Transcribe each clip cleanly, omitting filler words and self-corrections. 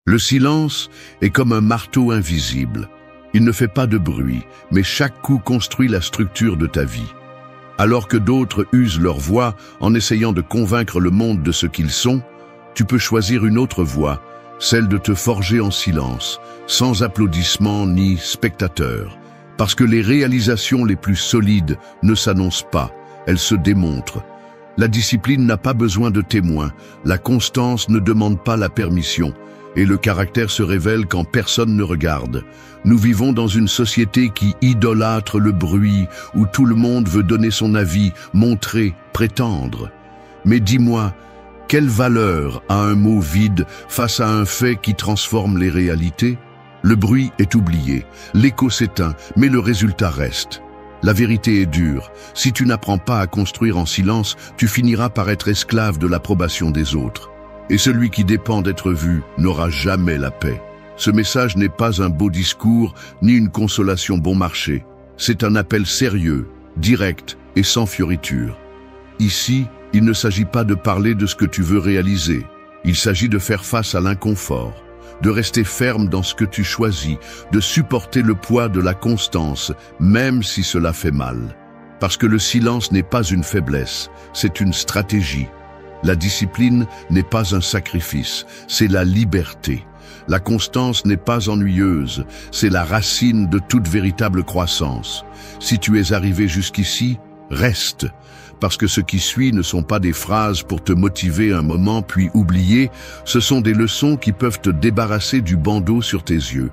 Le silence est comme un marteau invisible. Il ne fait pas de bruit, mais chaque coup construit la structure de ta vie. Alors que d'autres usent leur voix en essayant de convaincre le monde de ce qu'ils sont, tu peux choisir une autre voie, celle de te forger en silence, sans applaudissements ni spectateurs. Parce que les réalisations les plus solides ne s'annoncent pas, elles se démontrent. La discipline n'a pas besoin de témoins, la constance ne demande pas la permission, et le caractère se révèle quand personne ne regarde. Nous vivons dans une société qui idolâtre le bruit, où tout le monde veut donner son avis, montrer, prétendre. Mais dis-moi, quelle valeur a un mot vide face à un fait qui transforme les réalités? Le bruit est oublié, l'écho s'éteint, mais le résultat reste. La vérité est dure. Si tu n'apprends pas à construire en silence, tu finiras par être esclave de l'approbation des autres. Et celui qui dépend d'être vu n'aura jamais la paix. Ce message n'est pas un beau discours, ni une consolation bon marché. C'est un appel sérieux, direct et sans fioriture. Ici, il ne s'agit pas de parler de ce que tu veux réaliser. Il s'agit de faire face à l'inconfort, de rester ferme dans ce que tu choisis, de supporter le poids de la constance, même si cela fait mal. Parce que le silence n'est pas une faiblesse, c'est une stratégie. La discipline n'est pas un sacrifice, c'est la liberté. La constance n'est pas ennuyeuse, c'est la racine de toute véritable croissance. Si tu es arrivé jusqu'ici, reste. Parce que ce qui suit ne sont pas des phrases pour te motiver un moment puis oublier, ce sont des leçons qui peuvent te débarrasser du bandeau sur tes yeux.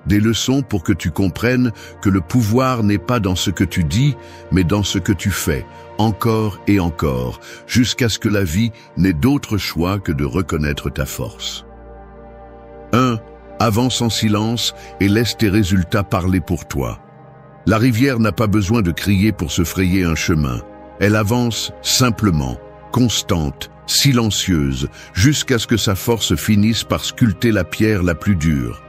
Des leçons pour que tu comprennes que le pouvoir n'est pas dans ce que tu dis, mais dans ce que tu fais, encore et encore, jusqu'à ce que la vie n'ait d'autre choix que de reconnaître ta force. 1. Avance en silence et laisse tes résultats parler pour toi. La rivière n'a pas besoin de crier pour se frayer un chemin. Elle avance simplement, constante, silencieuse, jusqu'à ce que sa force finisse par sculpter la pierre la plus dure.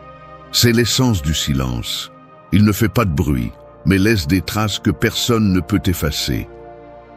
C'est l'essence du silence. Il ne fait pas de bruit, mais laisse des traces que personne ne peut effacer.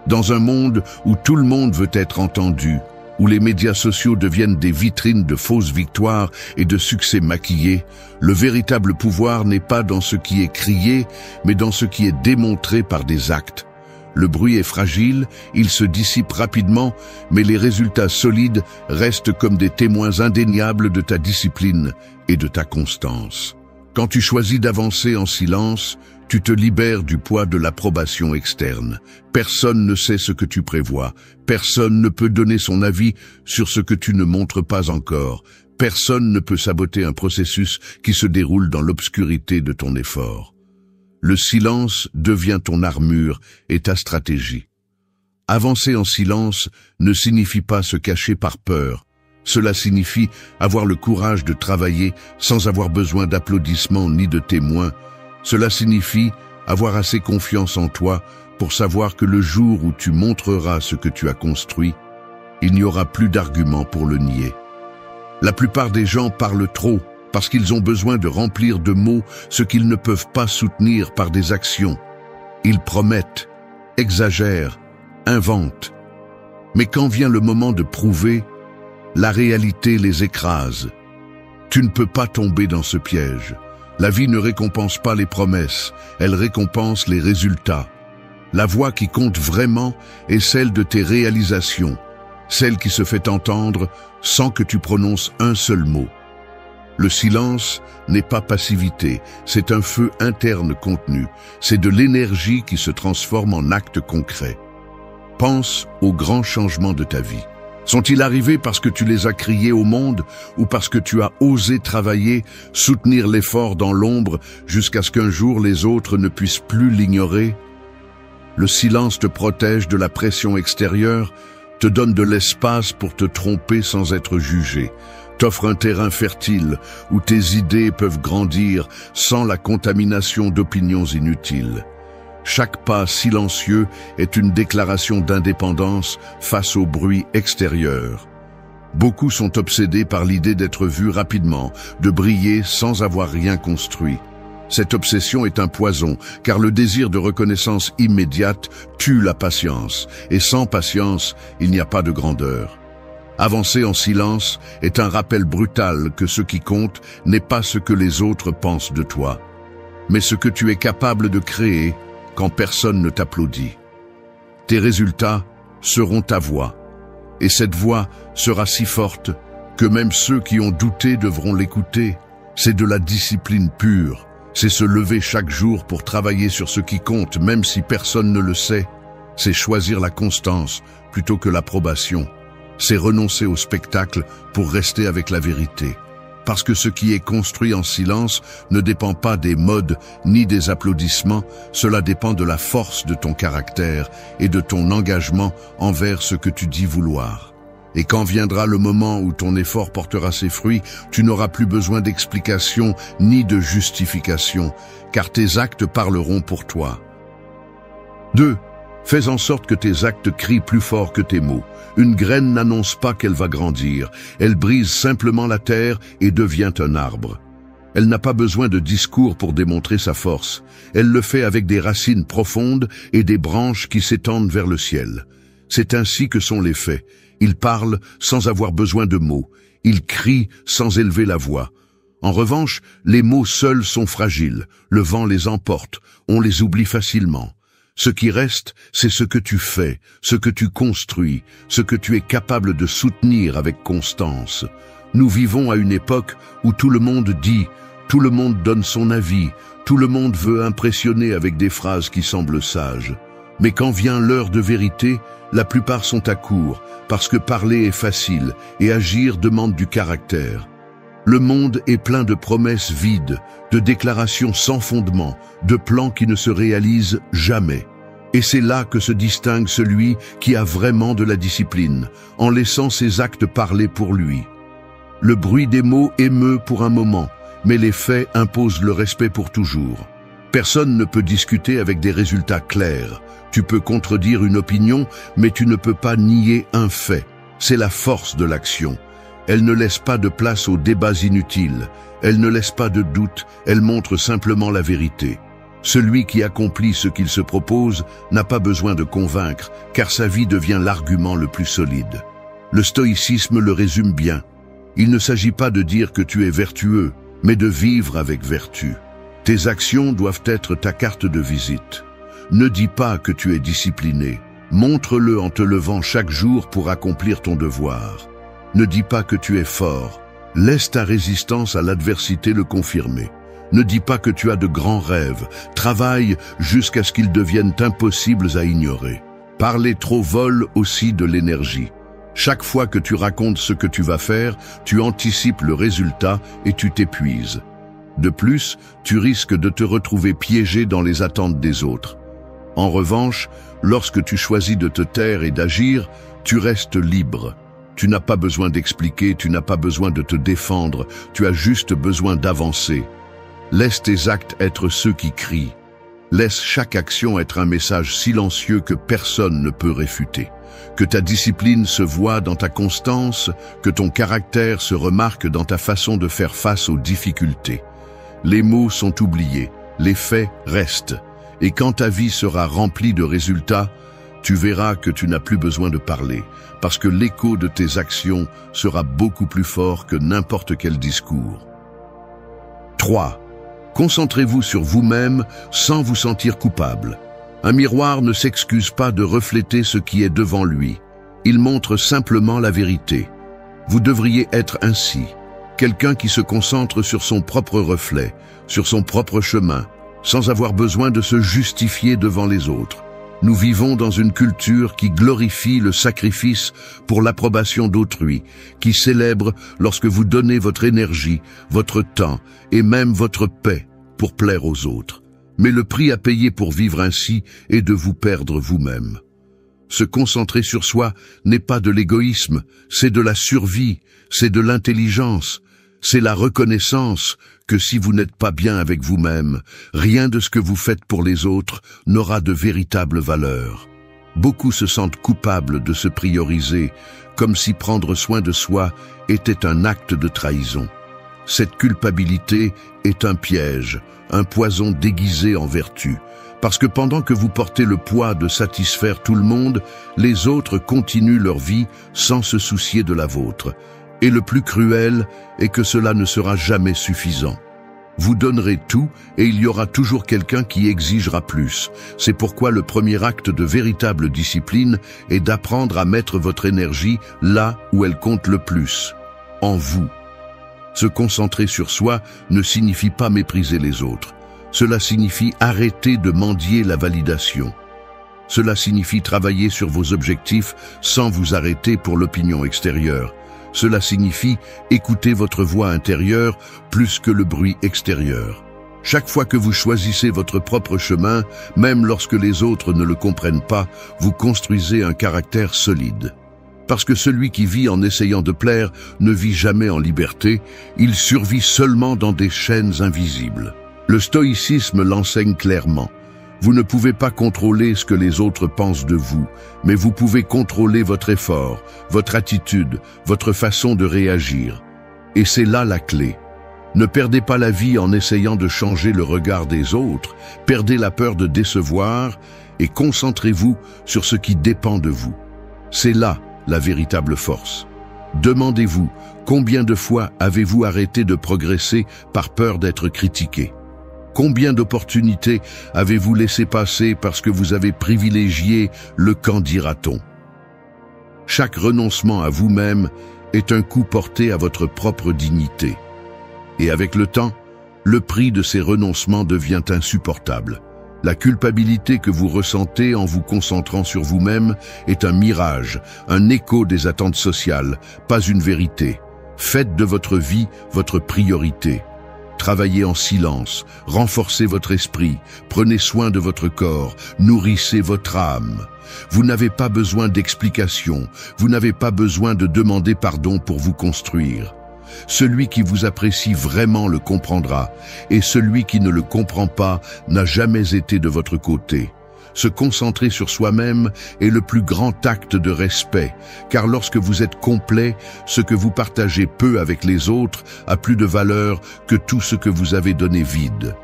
Dans un monde où tout le monde veut être entendu, où les médias sociaux deviennent des vitrines de fausses victoires et de succès maquillés, le véritable pouvoir n'est pas dans ce qui est crié, mais dans ce qui est démontré par des actes. Le bruit est fragile, il se dissipe rapidement, mais les résultats solides restent comme des témoins indéniables de ta discipline et de ta constance. Quand tu choisis d'avancer en silence, tu te libères du poids de l'approbation externe. Personne ne sait ce que tu prévois. Personne ne peut donner son avis sur ce que tu ne montres pas encore. Personne ne peut saboter un processus qui se déroule dans l'obscurité de ton effort. Le silence devient ton armure et ta stratégie. Avancer en silence ne signifie pas se cacher par peur. Cela signifie avoir le courage de travailler sans avoir besoin d'applaudissements ni de témoins. Cela signifie avoir assez confiance en toi pour savoir que le jour où tu montreras ce que tu as construit, il n'y aura plus d'arguments pour le nier. La plupart des gens parlent trop parce qu'ils ont besoin de remplir de mots ce qu'ils ne peuvent pas soutenir par des actions. Ils promettent, exagèrent, inventent. Mais quand vient le moment de prouver, la réalité les écrase. Tu ne peux pas tomber dans ce piège. La vie ne récompense pas les promesses, elle récompense les résultats. La voix qui compte vraiment est celle de tes réalisations, celle qui se fait entendre sans que tu prononces un seul mot. Le silence n'est pas passivité, c'est un feu interne contenu, c'est de l'énergie qui se transforme en acte concret. Pense aux grands changements de ta vie. Sont-ils arrivés parce que tu les as criés au monde ou parce que tu as osé travailler, soutenir l'effort dans l'ombre jusqu'à ce qu'un jour les autres ne puissent plus l'ignorer? Le silence te protège de la pression extérieure, te donne de l'espace pour te tromper sans être jugé, t'offre un terrain fertile où tes idées peuvent grandir sans la contamination d'opinions inutiles. Chaque pas silencieux est une déclaration d'indépendance face au bruit extérieur. Beaucoup sont obsédés par l'idée d'être vus rapidement, de briller sans avoir rien construit. Cette obsession est un poison, car le désir de reconnaissance immédiate tue la patience, et sans patience, il n'y a pas de grandeur. Avancer en silence est un rappel brutal que ce qui compte n'est pas ce que les autres pensent de toi, mais ce que tu es capable de créer quand personne ne t'applaudit. Tes résultats seront ta voix, et cette voix sera si forte que même ceux qui ont douté devront l'écouter. C'est de la discipline pure, c'est se lever chaque jour pour travailler sur ce qui compte, même si personne ne le sait. C'est choisir la constance plutôt que l'approbation. C'est renoncer au spectacle pour rester avec la vérité. Parce que ce qui est construit en silence ne dépend pas des modes ni des applaudissements, cela dépend de la force de ton caractère et de ton engagement envers ce que tu dis vouloir. Et quand viendra le moment où ton effort portera ses fruits, tu n'auras plus besoin d'explication ni de justification, car tes actes parleront pour toi. 2. Fais en sorte que tes actes crient plus fort que tes mots. Une graine n'annonce pas qu'elle va grandir. Elle brise simplement la terre et devient un arbre. Elle n'a pas besoin de discours pour démontrer sa force. Elle le fait avec des racines profondes et des branches qui s'étendent vers le ciel. C'est ainsi que sont les faits. Ils parlent sans avoir besoin de mots. Ils crient sans élever la voix. En revanche, les mots seuls sont fragiles. Le vent les emporte. On les oublie facilement. Ce qui reste, c'est ce que tu fais, ce que tu construis, ce que tu es capable de soutenir avec constance. Nous vivons à une époque où tout le monde dit, tout le monde donne son avis, tout le monde veut impressionner avec des phrases qui semblent sages. Mais quand vient l'heure de vérité, la plupart sont à court, parce que parler est facile et agir demande du caractère. Le monde est plein de promesses vides, de déclarations sans fondement, de plans qui ne se réalisent jamais. Et c'est là que se distingue celui qui a vraiment de la discipline, en laissant ses actes parler pour lui. Le bruit des mots émeut pour un moment, mais les faits imposent le respect pour toujours. Personne ne peut discuter avec des résultats clairs. Tu peux contredire une opinion, mais tu ne peux pas nier un fait. C'est la force de l'action. Elle ne laisse pas de place aux débats inutiles, elle ne laisse pas de doute, elle montre simplement la vérité. Celui qui accomplit ce qu'il se propose n'a pas besoin de convaincre, car sa vie devient l'argument le plus solide. Le stoïcisme le résume bien. Il ne s'agit pas de dire que tu es vertueux, mais de vivre avec vertu. Tes actions doivent être ta carte de visite. Ne dis pas que tu es discipliné, montre-le en te levant chaque jour pour accomplir ton devoir. Ne dis pas que tu es fort, laisse ta résistance à l'adversité le confirmer. Ne dis pas que tu as de grands rêves, travaille jusqu'à ce qu'ils deviennent impossibles à ignorer. Parler trop vole aussi de l'énergie. Chaque fois que tu racontes ce que tu vas faire, tu anticipes le résultat et tu t'épuises. De plus, tu risques de te retrouver piégé dans les attentes des autres. En revanche, lorsque tu choisis de te taire et d'agir, tu restes libre. Tu n'as pas besoin d'expliquer, tu n'as pas besoin de te défendre, tu as juste besoin d'avancer. Laisse tes actes être ceux qui crient. Laisse chaque action être un message silencieux que personne ne peut réfuter. Que ta discipline se voie dans ta constance, que ton caractère se remarque dans ta façon de faire face aux difficultés. Les mots sont oubliés, les faits restent. Et quand ta vie sera remplie de résultats, tu verras que tu n'as plus besoin de parler, parce que l'écho de tes actions sera beaucoup plus fort que n'importe quel discours. 3. Concentrez-vous sur vous-même sans vous sentir coupable. Un miroir ne s'excuse pas de refléter ce qui est devant lui. Il montre simplement la vérité. Vous devriez être ainsi, quelqu'un qui se concentre sur son propre reflet, sur son propre chemin, sans avoir besoin de se justifier devant les autres. Nous vivons dans une culture qui glorifie le sacrifice pour l'approbation d'autrui, qui célèbre lorsque vous donnez votre énergie, votre temps et même votre paix pour plaire aux autres. Mais le prix à payer pour vivre ainsi est de vous perdre vous-même. Se concentrer sur soi n'est pas de l'égoïsme, c'est de la survie, c'est de l'intelligence, c'est la reconnaissance que si vous n'êtes pas bien avec vous-même, rien de ce que vous faites pour les autres n'aura de véritable valeur. Beaucoup se sentent coupables de se prioriser, comme si prendre soin de soi était un acte de trahison. Cette culpabilité est un piège, un poison déguisé en vertu, Parce que pendant que vous portez le poids de satisfaire tout le monde, les autres continuent leur vie sans se soucier de la vôtre. Et le plus cruel est que cela ne sera jamais suffisant. Vous donnerez tout et il y aura toujours quelqu'un qui exigera plus. C'est pourquoi le premier acte de véritable discipline est d'apprendre à mettre votre énergie là où elle compte le plus, en vous. Se concentrer sur soi ne signifie pas mépriser les autres. Cela signifie arrêter de mendier la validation. Cela signifie travailler sur vos objectifs sans vous arrêter pour l'opinion extérieure. Cela signifie écouter votre voix intérieure plus que le bruit extérieur. Chaque fois que vous choisissez votre propre chemin, même lorsque les autres ne le comprennent pas, vous construisez un caractère solide. Parce que celui qui vit en essayant de plaire ne vit jamais en liberté, il survit seulement dans des chaînes invisibles. Le stoïcisme l'enseigne clairement. Vous ne pouvez pas contrôler ce que les autres pensent de vous, mais vous pouvez contrôler votre effort, votre attitude, votre façon de réagir. Et c'est là la clé. Ne perdez pas la vie en essayant de changer le regard des autres, perdez la peur de décevoir et concentrez-vous sur ce qui dépend de vous. C'est là la véritable force. Demandez-vous, combien de fois avez-vous arrêté de progresser par peur d'être critiqué ? Combien d'opportunités avez-vous laissé passer parce que vous avez privilégié le qu'en dira-t-on ? Chaque renoncement à vous-même est un coup porté à votre propre dignité. Et avec le temps, le prix de ces renoncements devient insupportable. La culpabilité que vous ressentez en vous concentrant sur vous-même est un mirage, un écho des attentes sociales, pas une vérité. Faites de votre vie votre priorité. Travaillez en silence, renforcez votre esprit, prenez soin de votre corps, nourrissez votre âme. Vous n'avez pas besoin d'explications, vous n'avez pas besoin de demander pardon pour vous construire. Celui qui vous apprécie vraiment le comprendra, et celui qui ne le comprend pas n'a jamais été de votre côté. Se concentrer sur soi-même est le plus grand acte de respect, car lorsque vous êtes complet, ce que vous partagez peu avec les autres a plus de valeur que tout ce que vous avez donné vide.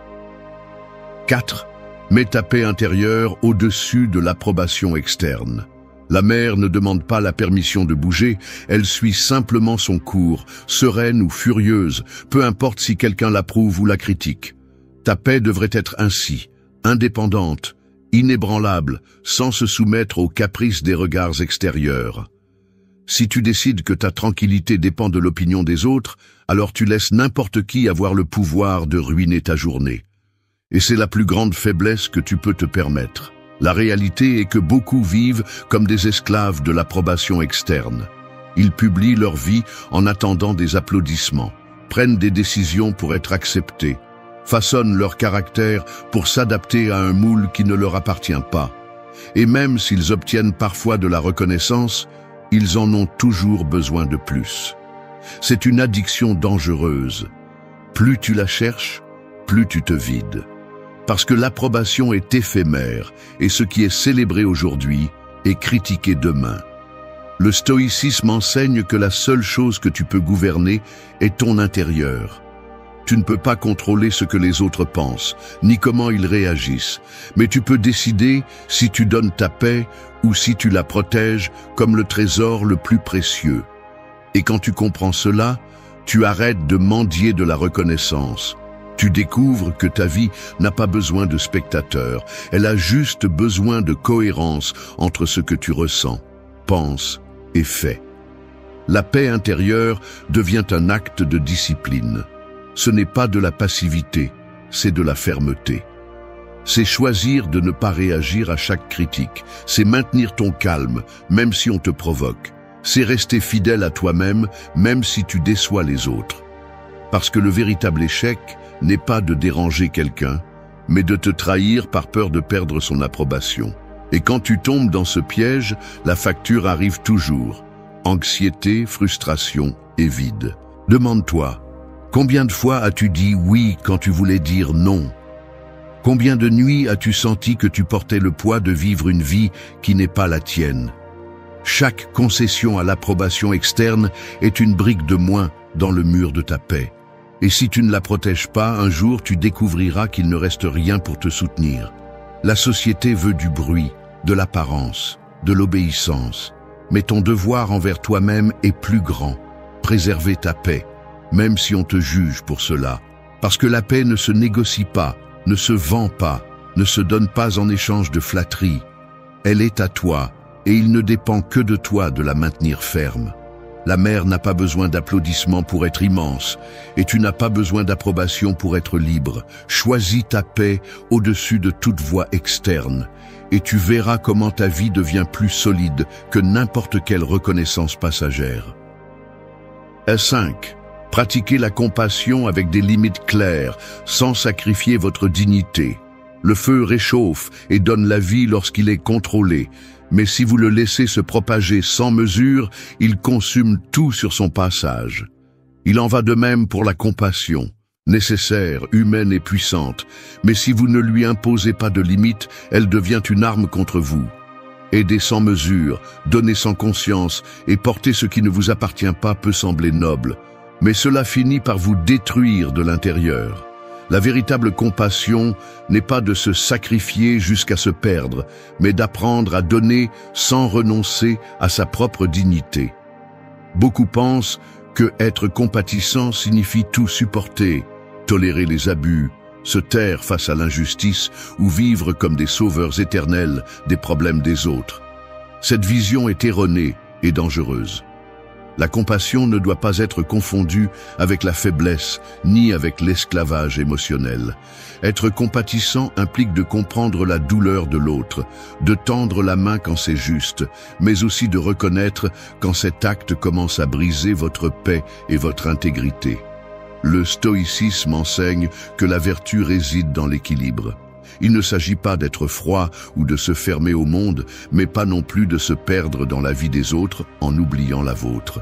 4. Mets ta paix intérieure au-dessus de l'approbation externe. La mer ne demande pas la permission de bouger, elle suit simplement son cours, sereine ou furieuse, peu importe si quelqu'un l'approuve ou la critique. Ta paix devrait être ainsi, indépendante, inébranlable, sans se soumettre aux caprices des regards extérieurs. Si tu décides que ta tranquillité dépend de l'opinion des autres, alors tu laisses n'importe qui avoir le pouvoir de ruiner ta journée. Et c'est la plus grande faiblesse que tu peux te permettre. La réalité est que beaucoup vivent comme des esclaves de l'approbation externe. Ils publient leur vie en attendant des applaudissements, prennent des décisions pour être acceptés, façonnent leur caractère pour s'adapter à un moule qui ne leur appartient pas. Et même s'ils obtiennent parfois de la reconnaissance, ils en ont toujours besoin de plus. C'est une addiction dangereuse. Plus tu la cherches, plus tu te vides. Parce que l'approbation est éphémère et ce qui est célébré aujourd'hui est critiqué demain. Le stoïcisme enseigne que la seule chose que tu peux gouverner est ton intérieur. Tu ne peux pas contrôler ce que les autres pensent, ni comment ils réagissent, mais tu peux décider si tu donnes ta paix ou si tu la protèges comme le trésor le plus précieux. Et quand tu comprends cela, tu arrêtes de mendier de la reconnaissance. Tu découvres que ta vie n'a pas besoin de spectateurs, elle a juste besoin de cohérence entre ce que tu ressens, penses et fais. La paix intérieure devient un acte de discipline. Ce n'est pas de la passivité, c'est de la fermeté. C'est choisir de ne pas réagir à chaque critique, c'est maintenir ton calme, même si on te provoque. C'est rester fidèle à toi-même, même si tu déçois les autres. Parce que le véritable échec n'est pas de déranger quelqu'un, mais de te trahir par peur de perdre son approbation. Et quand tu tombes dans ce piège, la facture arrive toujours. Anxiété, frustration et vide. Demande-toi, combien de fois as-tu dit oui quand tu voulais dire non? Combien de nuits as-tu senti que tu portais le poids de vivre une vie qui n'est pas la tienne? Chaque concession à l'approbation externe est une brique de moins dans le mur de ta paix. Et si tu ne la protèges pas, un jour tu découvriras qu'il ne reste rien pour te soutenir. La société veut du bruit, de l'apparence, de l'obéissance. Mais ton devoir envers toi-même est plus grand. Préserver ta paix, même si on te juge pour cela. Parce que la paix ne se négocie pas, ne se vend pas, ne se donne pas en échange de flatterie. Elle est à toi, et il ne dépend que de toi de la maintenir ferme. La mer n'a pas besoin d'applaudissements pour être immense, et tu n'as pas besoin d'approbation pour être libre. Choisis ta paix au-dessus de toute voie externe, et tu verras comment ta vie devient plus solide que n'importe quelle reconnaissance passagère. 5. Pratiquez la compassion avec des limites claires, sans sacrifier votre dignité. Le feu réchauffe et donne la vie lorsqu'il est contrôlé, mais si vous le laissez se propager sans mesure, il consume tout sur son passage. Il en va de même pour la compassion, nécessaire, humaine et puissante, mais si vous ne lui imposez pas de limites, elle devient une arme contre vous. Aider sans mesure, donner sans conscience et porter ce qui ne vous appartient pas peut sembler noble, mais cela finit par vous détruire de l'intérieur. La véritable compassion n'est pas de se sacrifier jusqu'à se perdre, mais d'apprendre à donner sans renoncer à sa propre dignité. Beaucoup pensent que être compatissant signifie tout supporter, tolérer les abus, se taire face à l'injustice ou vivre comme des sauveurs éternels des problèmes des autres. Cette vision est erronée et dangereuse. La compassion ne doit pas être confondue avec la faiblesse ni avec l'esclavage émotionnel. Être compatissant implique de comprendre la douleur de l'autre, de tendre la main quand c'est juste, mais aussi de reconnaître quand cet acte commence à briser votre paix et votre intégrité. Le stoïcisme enseigne que la vertu réside dans l'équilibre. Il ne s'agit pas d'être froid ou de se fermer au monde, mais pas non plus de se perdre dans la vie des autres en oubliant la vôtre.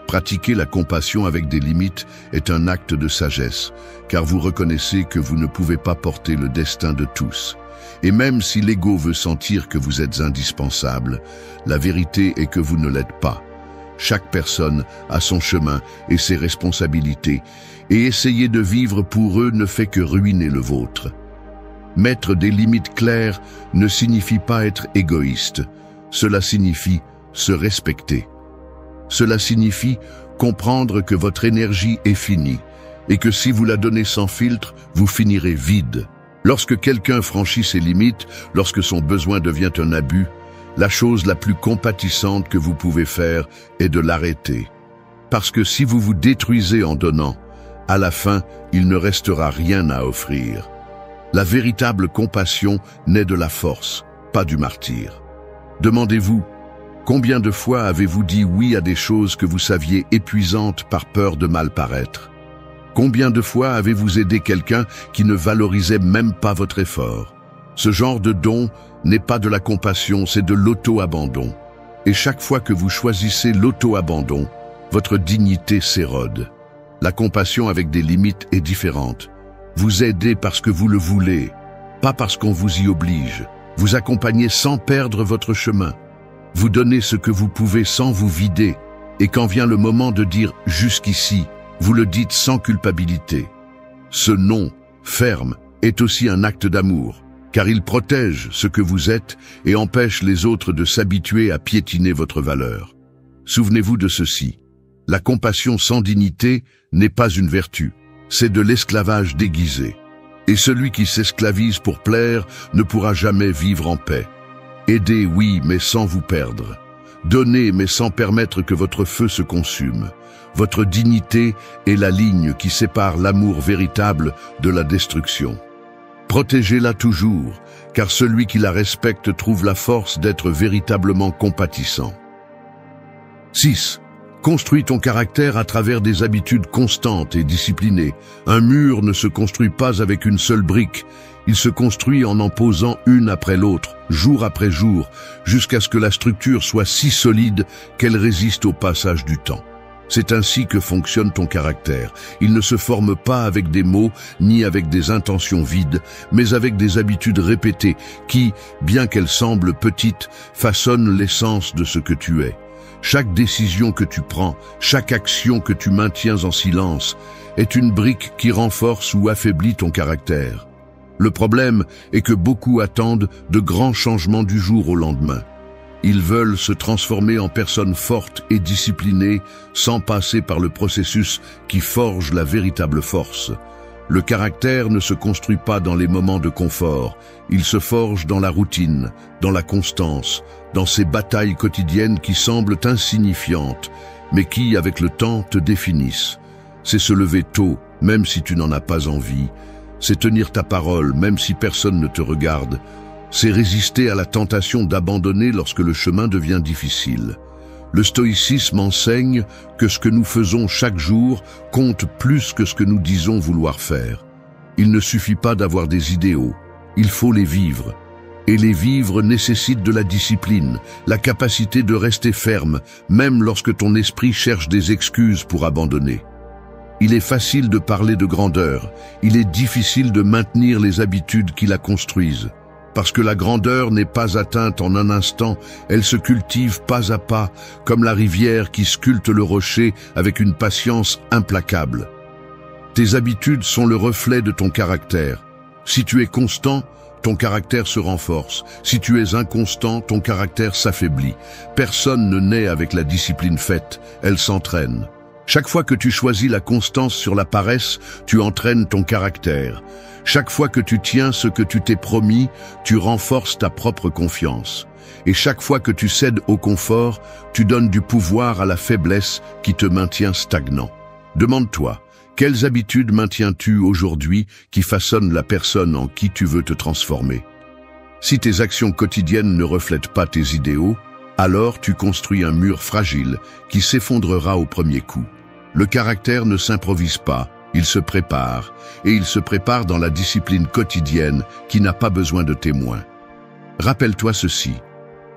Pratiquer la compassion avec des limites est un acte de sagesse, car vous reconnaissez que vous ne pouvez pas porter le destin de tous. Et même si l'ego veut sentir que vous êtes indispensable, la vérité est que vous ne l'êtes pas. Chaque personne a son chemin et ses responsabilités, et essayer de vivre pour eux ne fait que ruiner le vôtre. Mettre des limites claires ne signifie pas être égoïste, cela signifie se respecter. Cela signifie comprendre que votre énergie est finie, et que si vous la donnez sans filtre, vous finirez vide. Lorsque quelqu'un franchit ses limites, lorsque son besoin devient un abus, la chose la plus compatissante que vous pouvez faire est de l'arrêter. Parce que si vous vous détruisez en donnant, à la fin, il ne restera rien à offrir. La véritable compassion naît de la force, pas du martyre. Demandez-vous, combien de fois avez-vous dit oui à des choses que vous saviez épuisantes par peur de mal paraître? Combien de fois avez-vous aidé quelqu'un qui ne valorisait même pas votre effort? Ce genre de don n'est pas de la compassion, c'est de l'auto-abandon. Et chaque fois que vous choisissez l'auto-abandon, votre dignité s'érode. La compassion avec des limites est différente. Vous aidez parce que vous le voulez, pas parce qu'on vous y oblige. Vous accompagnez sans perdre votre chemin. Vous donnez ce que vous pouvez sans vous vider. Et quand vient le moment de dire « jusqu'ici », vous le dites sans culpabilité. Ce non, ferme, est aussi un acte d'amour, car il protège ce que vous êtes et empêche les autres de s'habituer à piétiner votre valeur. Souvenez-vous de ceci. La compassion sans dignité n'est pas une vertu. C'est de l'esclavage déguisé. Et celui qui s'esclavise pour plaire ne pourra jamais vivre en paix. Aidez, oui, mais sans vous perdre. Donnez, mais sans permettre que votre feu se consume. Votre dignité est la ligne qui sépare l'amour véritable de la destruction. Protégez-la toujours, car celui qui la respecte trouve la force d'être véritablement compatissant. 6. Construis ton caractère à travers des habitudes constantes et disciplinées. Un mur ne se construit pas avec une seule brique. Il se construit en posant une après l'autre, jour après jour, jusqu'à ce que la structure soit si solide qu'elle résiste au passage du temps. C'est ainsi que fonctionne ton caractère. Il ne se forme pas avec des mots ni avec des intentions vides, mais avec des habitudes répétées qui, bien qu'elles semblent petites, façonnent l'essence de ce que tu es. Chaque décision que tu prends, chaque action que tu maintiens en silence, est une brique qui renforce ou affaiblit ton caractère. Le problème est que beaucoup attendent de grands changements du jour au lendemain. Ils veulent se transformer en personnes fortes et disciplinées sans passer par le processus qui forge la véritable force. Le caractère ne se construit pas dans les moments de confort, il se forge dans la routine, dans la constance, dans ces batailles quotidiennes qui semblent insignifiantes, mais qui, avec le temps, te définissent. C'est se lever tôt, même si tu n'en as pas envie. C'est tenir ta parole, même si personne ne te regarde. C'est résister à la tentation d'abandonner lorsque le chemin devient difficile. Le stoïcisme enseigne que ce que nous faisons chaque jour compte plus que ce que nous disons vouloir faire. Il ne suffit pas d'avoir des idéaux, il faut les vivre. Et les vivre nécessite de la discipline, la capacité de rester ferme, même lorsque ton esprit cherche des excuses pour abandonner. Il est facile de parler de grandeur, il est difficile de maintenir les habitudes qui la construisent. Parce que la grandeur n'est pas atteinte en un instant, elle se cultive pas à pas, comme la rivière qui sculpte le rocher avec une patience implacable. Tes habitudes sont le reflet de ton caractère. Si tu es constant, ton caractère se renforce. Si tu es inconstant, ton caractère s'affaiblit. Personne ne naît avec la discipline faite, elle s'entraîne. Chaque fois que tu choisis la constance sur la paresse, tu entraînes ton caractère. Chaque fois que tu tiens ce que tu t'es promis, tu renforces ta propre confiance. Et chaque fois que tu cèdes au confort, tu donnes du pouvoir à la faiblesse qui te maintient stagnant. Demande-toi, quelles habitudes maintiens-tu aujourd'hui qui façonnent la personne en qui tu veux te transformer? Si tes actions quotidiennes ne reflètent pas tes idéaux, alors tu construis un mur fragile qui s'effondrera au premier coup. Le caractère ne s'improvise pas, il se prépare, et il se prépare dans la discipline quotidienne qui n'a pas besoin de témoins. Rappelle-toi ceci,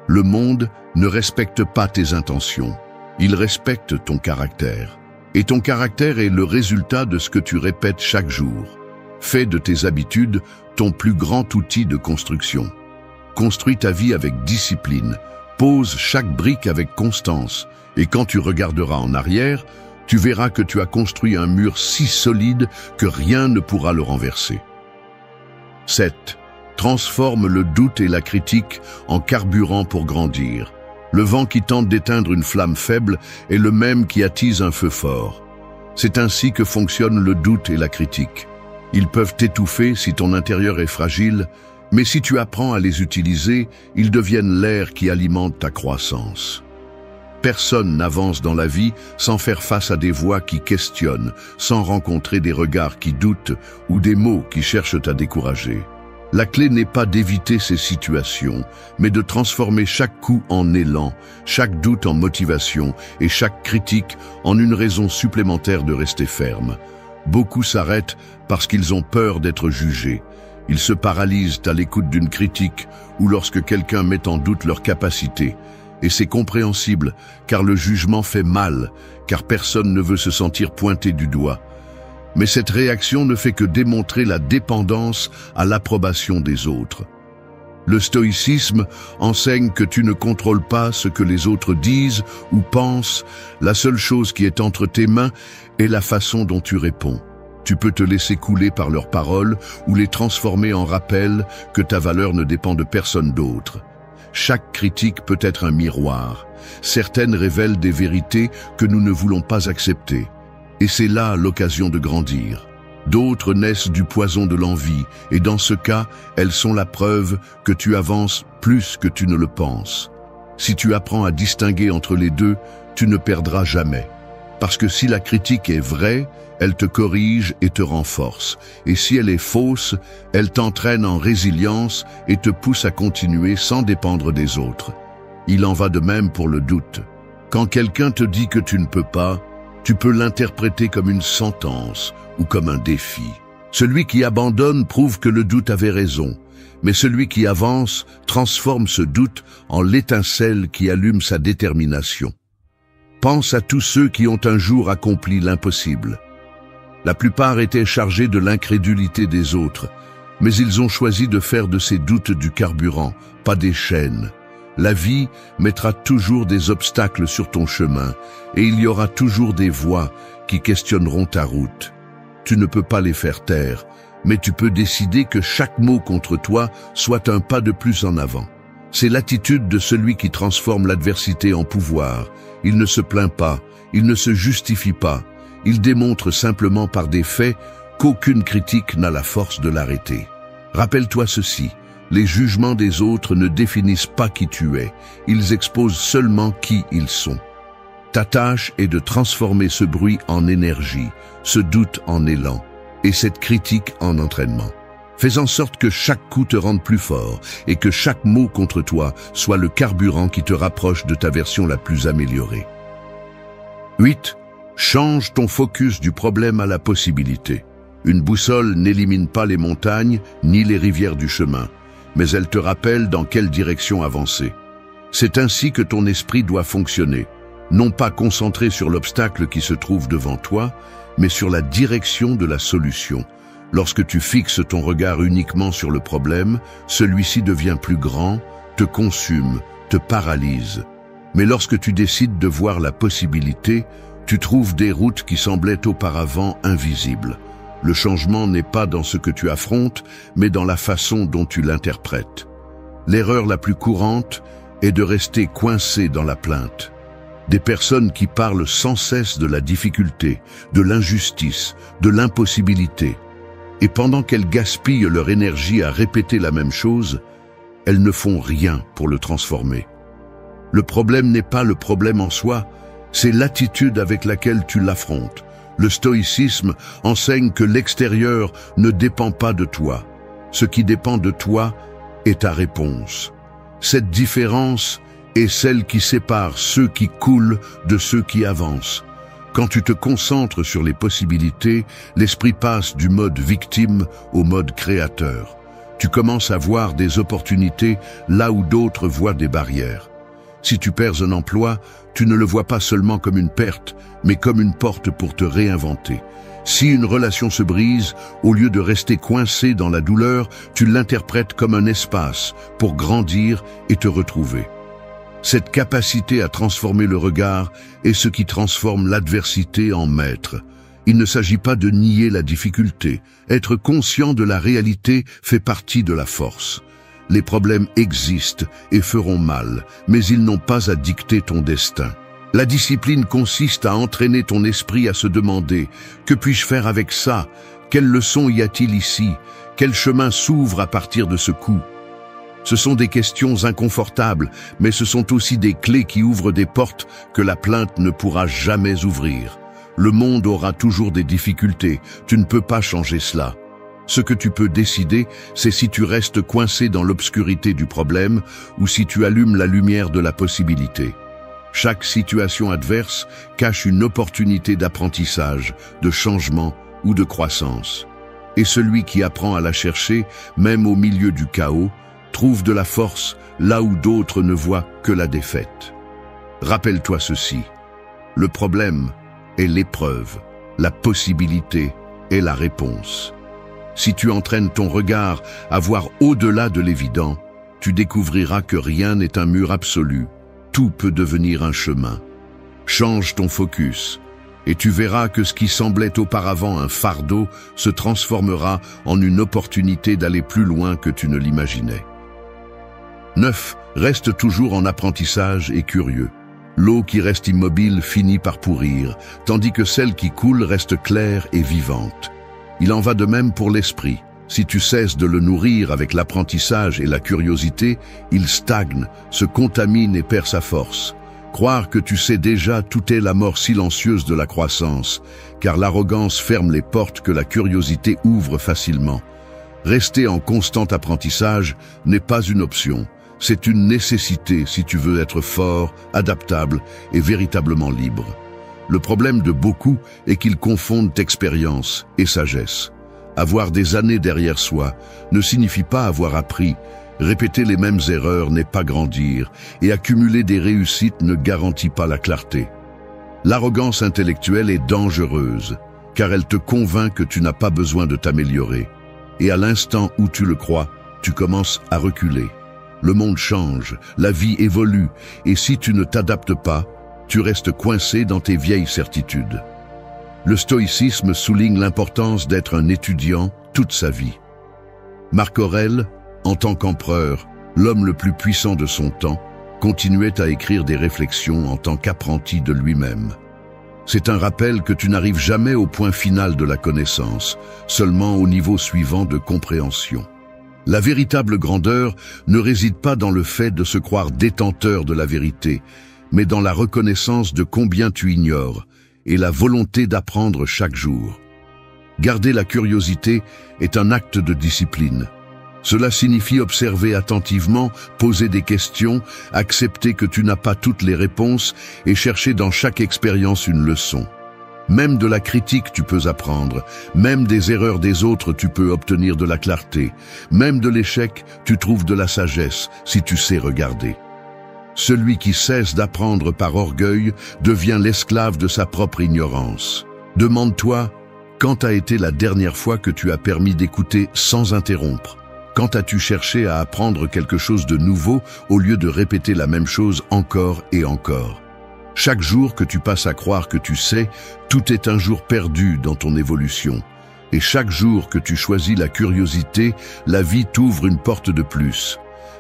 le monde ne respecte pas tes intentions, il respecte ton caractère. Et ton caractère est le résultat de ce que tu répètes chaque jour. Fais de tes habitudes ton plus grand outil de construction. Construis ta vie avec discipline, pose chaque brique avec constance, et quand tu regarderas en arrière, tu verras que tu as construit un mur si solide que rien ne pourra le renverser. 7. Transforme le doute et la critique en carburant pour grandir. Le vent qui tente d'éteindre une flamme faible est le même qui attise un feu fort. C'est ainsi que fonctionnent le doute et la critique. Ils peuvent t'étouffer si ton intérieur est fragile, mais si tu apprends à les utiliser, ils deviennent l'air qui alimente ta croissance. Personne n'avance dans la vie sans faire face à des voix qui questionnent, sans rencontrer des regards qui doutent ou des mots qui cherchent à décourager. La clé n'est pas d'éviter ces situations, mais de transformer chaque coup en élan, chaque doute en motivation et chaque critique en une raison supplémentaire de rester ferme. Beaucoup s'arrêtent parce qu'ils ont peur d'être jugés. Ils se paralysent à l'écoute d'une critique ou lorsque quelqu'un met en doute leur capacité. Et c'est compréhensible, car le jugement fait mal, car personne ne veut se sentir pointé du doigt. Mais cette réaction ne fait que démontrer la dépendance à l'approbation des autres. Le stoïcisme enseigne que tu ne contrôles pas ce que les autres disent ou pensent, la seule chose qui est entre tes mains est la façon dont tu réponds. Tu peux te laisser couler par leurs paroles ou les transformer en rappel que ta valeur ne dépend de personne d'autre. Chaque critique peut être un miroir. Certaines révèlent des vérités que nous ne voulons pas accepter. Et c'est là l'occasion de grandir. D'autres naissent du poison de l'envie, et dans ce cas, elles sont la preuve que tu avances plus que tu ne le penses. Si tu apprends à distinguer entre les deux, tu ne perdras jamais. Parce que si la critique est vraie, elle te corrige et te renforce. Et si elle est fausse, elle t'entraîne en résilience et te pousse à continuer sans dépendre des autres. Il en va de même pour le doute. Quand quelqu'un te dit que tu ne peux pas, tu peux l'interpréter comme une sentence ou comme un défi. Celui qui abandonne prouve que le doute avait raison, mais celui qui avance transforme ce doute en l'étincelle qui allume sa détermination. Pense à tous ceux qui ont un jour accompli l'impossible. La plupart étaient chargés de l'incrédulité des autres, mais ils ont choisi de faire de ces doutes du carburant, pas des chaînes. La vie mettra toujours des obstacles sur ton chemin, et il y aura toujours des voix qui questionneront ta route. Tu ne peux pas les faire taire, mais tu peux décider que chaque mot contre toi soit un pas de plus en avant. C'est l'attitude de celui qui transforme l'adversité en pouvoir. Il ne se plaint pas, il ne se justifie pas, il démontre simplement par des faits qu'aucune critique n'a la force de l'arrêter. Rappelle-toi ceci, les jugements des autres ne définissent pas qui tu es, ils exposent seulement qui ils sont. Ta tâche est de transformer ce bruit en énergie, ce doute en élan, et cette critique en entraînement. Fais en sorte que chaque coup te rende plus fort et que chaque mot contre toi soit le carburant qui te rapproche de ta version la plus améliorée. 8. Change ton focus du problème à la possibilité. Une boussole n'élimine pas les montagnes ni les rivières du chemin, mais elle te rappelle dans quelle direction avancer. C'est ainsi que ton esprit doit fonctionner, non pas concentré sur l'obstacle qui se trouve devant toi, mais sur la direction de la solution. Lorsque tu fixes ton regard uniquement sur le problème, celui-ci devient plus grand, te consume, te paralyse. Mais lorsque tu décides de voir la possibilité, tu trouves des routes qui semblaient auparavant invisibles. Le changement n'est pas dans ce que tu affrontes, mais dans la façon dont tu l'interprètes. L'erreur la plus courante est de rester coincé dans la plainte. Des personnes qui parlent sans cesse de la difficulté, de l'injustice, de l'impossibilité. Et pendant qu'elles gaspillent leur énergie à répéter la même chose, elles ne font rien pour le transformer. Le problème n'est pas le problème en soi, c'est l'attitude avec laquelle tu l'affrontes. Le stoïcisme enseigne que l'extérieur ne dépend pas de toi. Ce qui dépend de toi est ta réponse. Cette différence est celle qui sépare ceux qui coulent de ceux qui avancent. Quand tu te concentres sur les possibilités, l'esprit passe du mode victime au mode créateur. Tu commences à voir des opportunités là où d'autres voient des barrières. Si tu perds un emploi, tu ne le vois pas seulement comme une perte, mais comme une porte pour te réinventer. Si une relation se brise, au lieu de rester coincé dans la douleur, tu l'interprètes comme un espace pour grandir et te retrouver. Cette capacité à transformer le regard est ce qui transforme l'adversité en maître. Il ne s'agit pas de nier la difficulté. Être conscient de la réalité fait partie de la force. Les problèmes existent et feront mal, mais ils n'ont pas à dicter ton destin. La discipline consiste à entraîner ton esprit à se demander « Que puis-je faire avec ça? Quelle leçon y a-t-il ici? Quel chemin s'ouvre à partir de ce coup ?» Ce sont des questions inconfortables, mais ce sont aussi des clés qui ouvrent des portes que la plainte ne pourra jamais ouvrir. Le monde aura toujours des difficultés, tu ne peux pas changer cela. Ce que tu peux décider, c'est si tu restes coincé dans l'obscurité du problème ou si tu allumes la lumière de la possibilité. Chaque situation adverse cache une opportunité d'apprentissage, de changement ou de croissance. Et celui qui apprend à la chercher, même au milieu du chaos, trouve de la force là où d'autres ne voient que la défaite. Rappelle-toi ceci, le problème est l'épreuve, la possibilité est la réponse. Si tu entraînes ton regard à voir au-delà de l'évident, tu découvriras que rien n'est un mur absolu, tout peut devenir un chemin. Change ton focus, et tu verras que ce qui semblait auparavant un fardeau se transformera en une opportunité d'aller plus loin que tu ne l'imaginais. 9. Reste toujours en apprentissage et curieux. L'eau qui reste immobile finit par pourrir, tandis que celle qui coule reste claire et vivante. Il en va de même pour l'esprit. Si tu cesses de le nourrir avec l'apprentissage et la curiosité, il stagne, se contamine et perd sa force. Croire que tu sais déjà tout est la mort silencieuse de la croissance, car l'arrogance ferme les portes que la curiosité ouvre facilement. Rester en constant apprentissage n'est pas une option. C'est une nécessité si tu veux être fort, adaptable et véritablement libre. Le problème de beaucoup est qu'ils confondent expérience et sagesse. Avoir des années derrière soi ne signifie pas avoir appris. Répéter les mêmes erreurs n'est pas grandir, et accumuler des réussites ne garantit pas la clarté. L'arrogance intellectuelle est dangereuse, car elle te convainc que tu n'as pas besoin de t'améliorer. Et à l'instant où tu le crois, tu commences à reculer. Le monde change, la vie évolue, et si tu ne t'adaptes pas, tu restes coincé dans tes vieilles certitudes. Le stoïcisme souligne l'importance d'être un étudiant toute sa vie. Marc Aurèle, en tant qu'empereur, l'homme le plus puissant de son temps, continuait à écrire des réflexions en tant qu'apprenti de lui-même. C'est un rappel que tu n'arrives jamais au point final de la connaissance, seulement au niveau suivant de compréhension. La véritable grandeur ne réside pas dans le fait de se croire détenteur de la vérité, mais dans la reconnaissance de combien tu ignores et la volonté d'apprendre chaque jour. Garder la curiosité est un acte de discipline. Cela signifie observer attentivement, poser des questions, accepter que tu n'as pas toutes les réponses et chercher dans chaque expérience une leçon. Même de la critique tu peux apprendre, même des erreurs des autres tu peux obtenir de la clarté, même de l'échec tu trouves de la sagesse si tu sais regarder. Celui qui cesse d'apprendre par orgueil devient l'esclave de sa propre ignorance. Demande-toi, quand a été la dernière fois que tu as permis d'écouter sans interrompre ? Quand as-tu cherché à apprendre quelque chose de nouveau au lieu de répéter la même chose encore et encore ? Chaque jour que tu passes à croire que tu sais, tout est un jour perdu dans ton évolution. Et chaque jour que tu choisis la curiosité, la vie t'ouvre une porte de plus.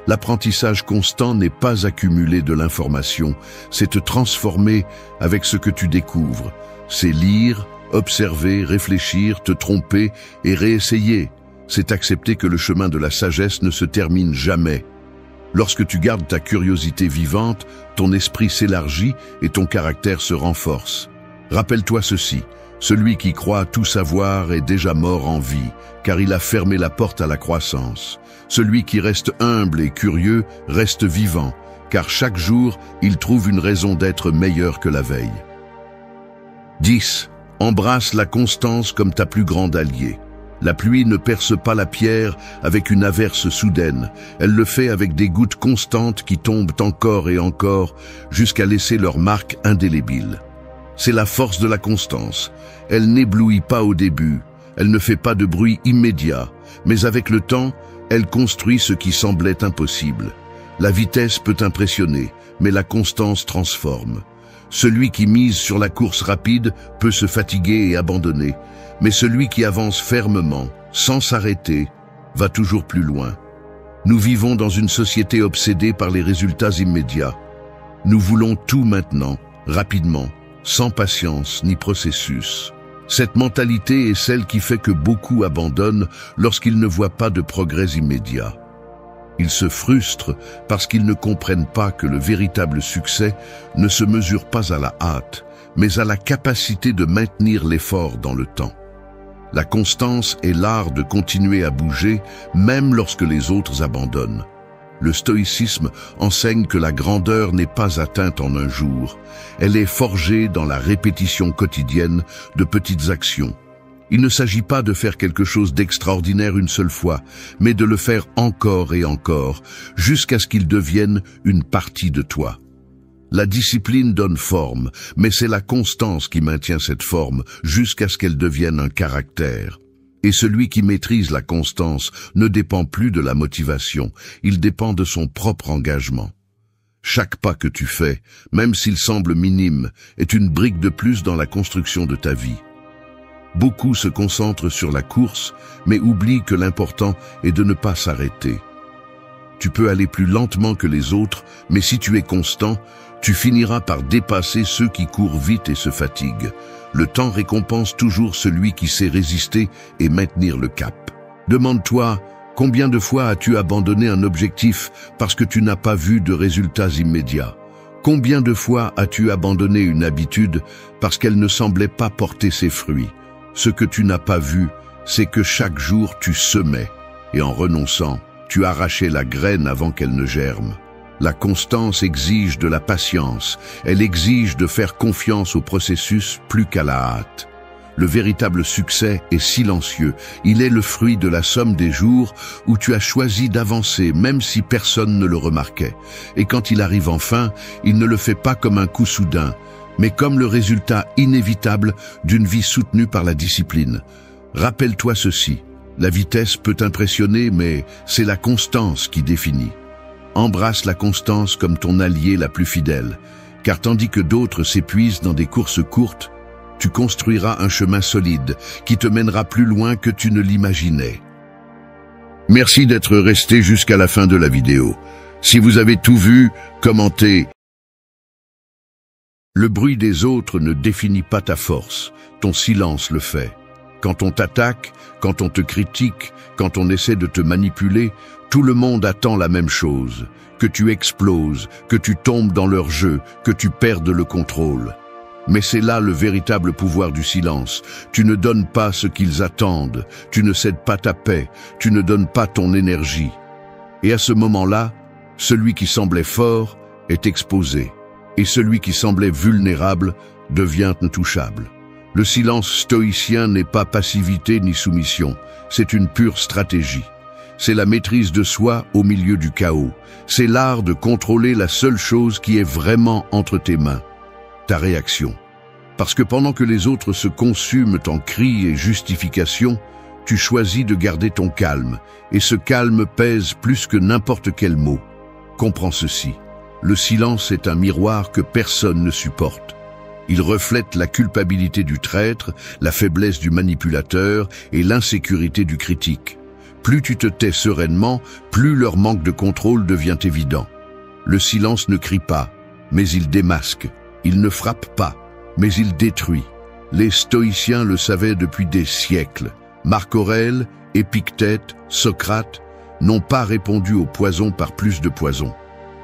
L'apprentissage constant n'est pas accumuler de l'information, c'est te transformer avec ce que tu découvres. C'est lire, observer, réfléchir, te tromper et réessayer. C'est accepter que le chemin de la sagesse ne se termine jamais. Lorsque tu gardes ta curiosité vivante, ton esprit s'élargit et ton caractère se renforce. Rappelle-toi ceci, celui qui croit tout savoir est déjà mort en vie, car il a fermé la porte à la croissance. Celui qui reste humble et curieux reste vivant, car chaque jour, il trouve une raison d'être meilleur que la veille. 10. Embrasse la constance comme ta plus grande alliée. La pluie ne perce pas la pierre avec une averse soudaine. Elle le fait avec des gouttes constantes qui tombent encore et encore jusqu'à laisser leur marque indélébile. C'est la force de la constance. Elle n'éblouit pas au début. Elle ne fait pas de bruit immédiat. Mais avec le temps, elle construit ce qui semblait impossible. La vitesse peut impressionner, mais la constance transforme. Celui qui mise sur la course rapide peut se fatiguer et abandonner. Mais celui qui avance fermement, sans s'arrêter, va toujours plus loin. Nous vivons dans une société obsédée par les résultats immédiats. Nous voulons tout maintenant, rapidement, sans patience ni processus. Cette mentalité est celle qui fait que beaucoup abandonnent lorsqu'ils ne voient pas de progrès immédiat. Ils se frustrent parce qu'ils ne comprennent pas que le véritable succès ne se mesure pas à la hâte, mais à la capacité de maintenir l'effort dans le temps. La constance est l'art de continuer à bouger, même lorsque les autres abandonnent. Le stoïcisme enseigne que la grandeur n'est pas atteinte en un jour. Elle est forgée dans la répétition quotidienne de petites actions. Il ne s'agit pas de faire quelque chose d'extraordinaire une seule fois, mais de le faire encore et encore, jusqu'à ce qu'il devienne une partie de toi. La discipline donne forme, mais c'est la constance qui maintient cette forme jusqu'à ce qu'elle devienne un caractère. Et celui qui maîtrise la constance ne dépend plus de la motivation, il dépend de son propre engagement. Chaque pas que tu fais, même s'il semble minime, est une brique de plus dans la construction de ta vie. Beaucoup se concentrent sur la course, mais oublient que l'important est de ne pas s'arrêter. Tu peux aller plus lentement que les autres, mais si tu es constant, tu finiras par dépasser ceux qui courent vite et se fatiguent. Le temps récompense toujours celui qui sait résister et maintenir le cap. Demande-toi, combien de fois as-tu abandonné un objectif parce que tu n'as pas vu de résultats immédiats? Combien de fois as-tu abandonné une habitude parce qu'elle ne semblait pas porter ses fruits? Ce que tu n'as pas vu, c'est que chaque jour tu semais, et en renonçant, tu arrachais la graine avant qu'elle ne germe. La constance exige de la patience, elle exige de faire confiance au processus plus qu'à la hâte. Le véritable succès est silencieux, il est le fruit de la somme des jours où tu as choisi d'avancer même si personne ne le remarquait. Et quand il arrive enfin, il ne le fait pas comme un coup soudain, mais comme le résultat inévitable d'une vie soutenue par la discipline. Rappelle-toi ceci, la vitesse peut impressionner, mais c'est la constance qui définit. Embrasse la constance comme ton allié la plus fidèle, car tandis que d'autres s'épuisent dans des courses courtes, tu construiras un chemin solide qui te mènera plus loin que tu ne l'imaginais. Merci d'être resté jusqu'à la fin de la vidéo. Si vous avez tout vu, commentez. Le bruit des autres ne définit pas ta force, ton silence le fait. Quand on t'attaque, quand on te critique, quand on essaie de te manipuler, tout le monde attend la même chose, que tu exploses, que tu tombes dans leur jeu, que tu perdes le contrôle. Mais c'est là le véritable pouvoir du silence. Tu ne donnes pas ce qu'ils attendent, tu ne cèdes pas ta paix, tu ne donnes pas ton énergie. Et à ce moment-là, celui qui semblait fort est exposé, et celui qui semblait vulnérable devient intouchable. Le silence stoïcien n'est pas passivité ni soumission, c'est une pure stratégie. C'est la maîtrise de soi au milieu du chaos. C'est l'art de contrôler la seule chose qui est vraiment entre tes mains, ta réaction. Parce que pendant que les autres se consument en cris et justifications, tu choisis de garder ton calme, et ce calme pèse plus que n'importe quel mot. Comprends ceci, le silence est un miroir que personne ne supporte. Il reflète la culpabilité du traître, la faiblesse du manipulateur et l'insécurité du critique. Plus tu te tais sereinement, plus leur manque de contrôle devient évident. Le silence ne crie pas, mais il démasque. Il ne frappe pas, mais il détruit. Les stoïciens le savaient depuis des siècles. Marc Aurèle, Épictète, Socrate n'ont pas répondu au poison par plus de poison.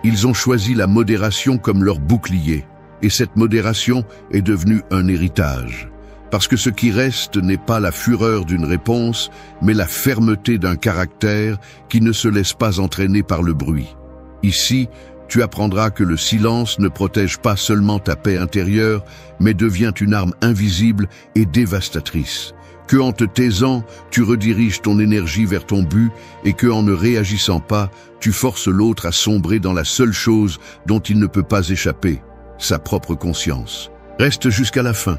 Ils ont choisi la modération comme leur bouclier, et cette modération est devenue un héritage. Parce que ce qui reste n'est pas la fureur d'une réponse, mais la fermeté d'un caractère qui ne se laisse pas entraîner par le bruit. Ici, tu apprendras que le silence ne protège pas seulement ta paix intérieure, mais devient une arme invisible et dévastatrice. Que en te taisant, tu rediriges ton énergie vers ton but et que en ne réagissant pas, tu forces l'autre à sombrer dans la seule chose dont il ne peut pas échapper, sa propre conscience. Reste jusqu'à la fin,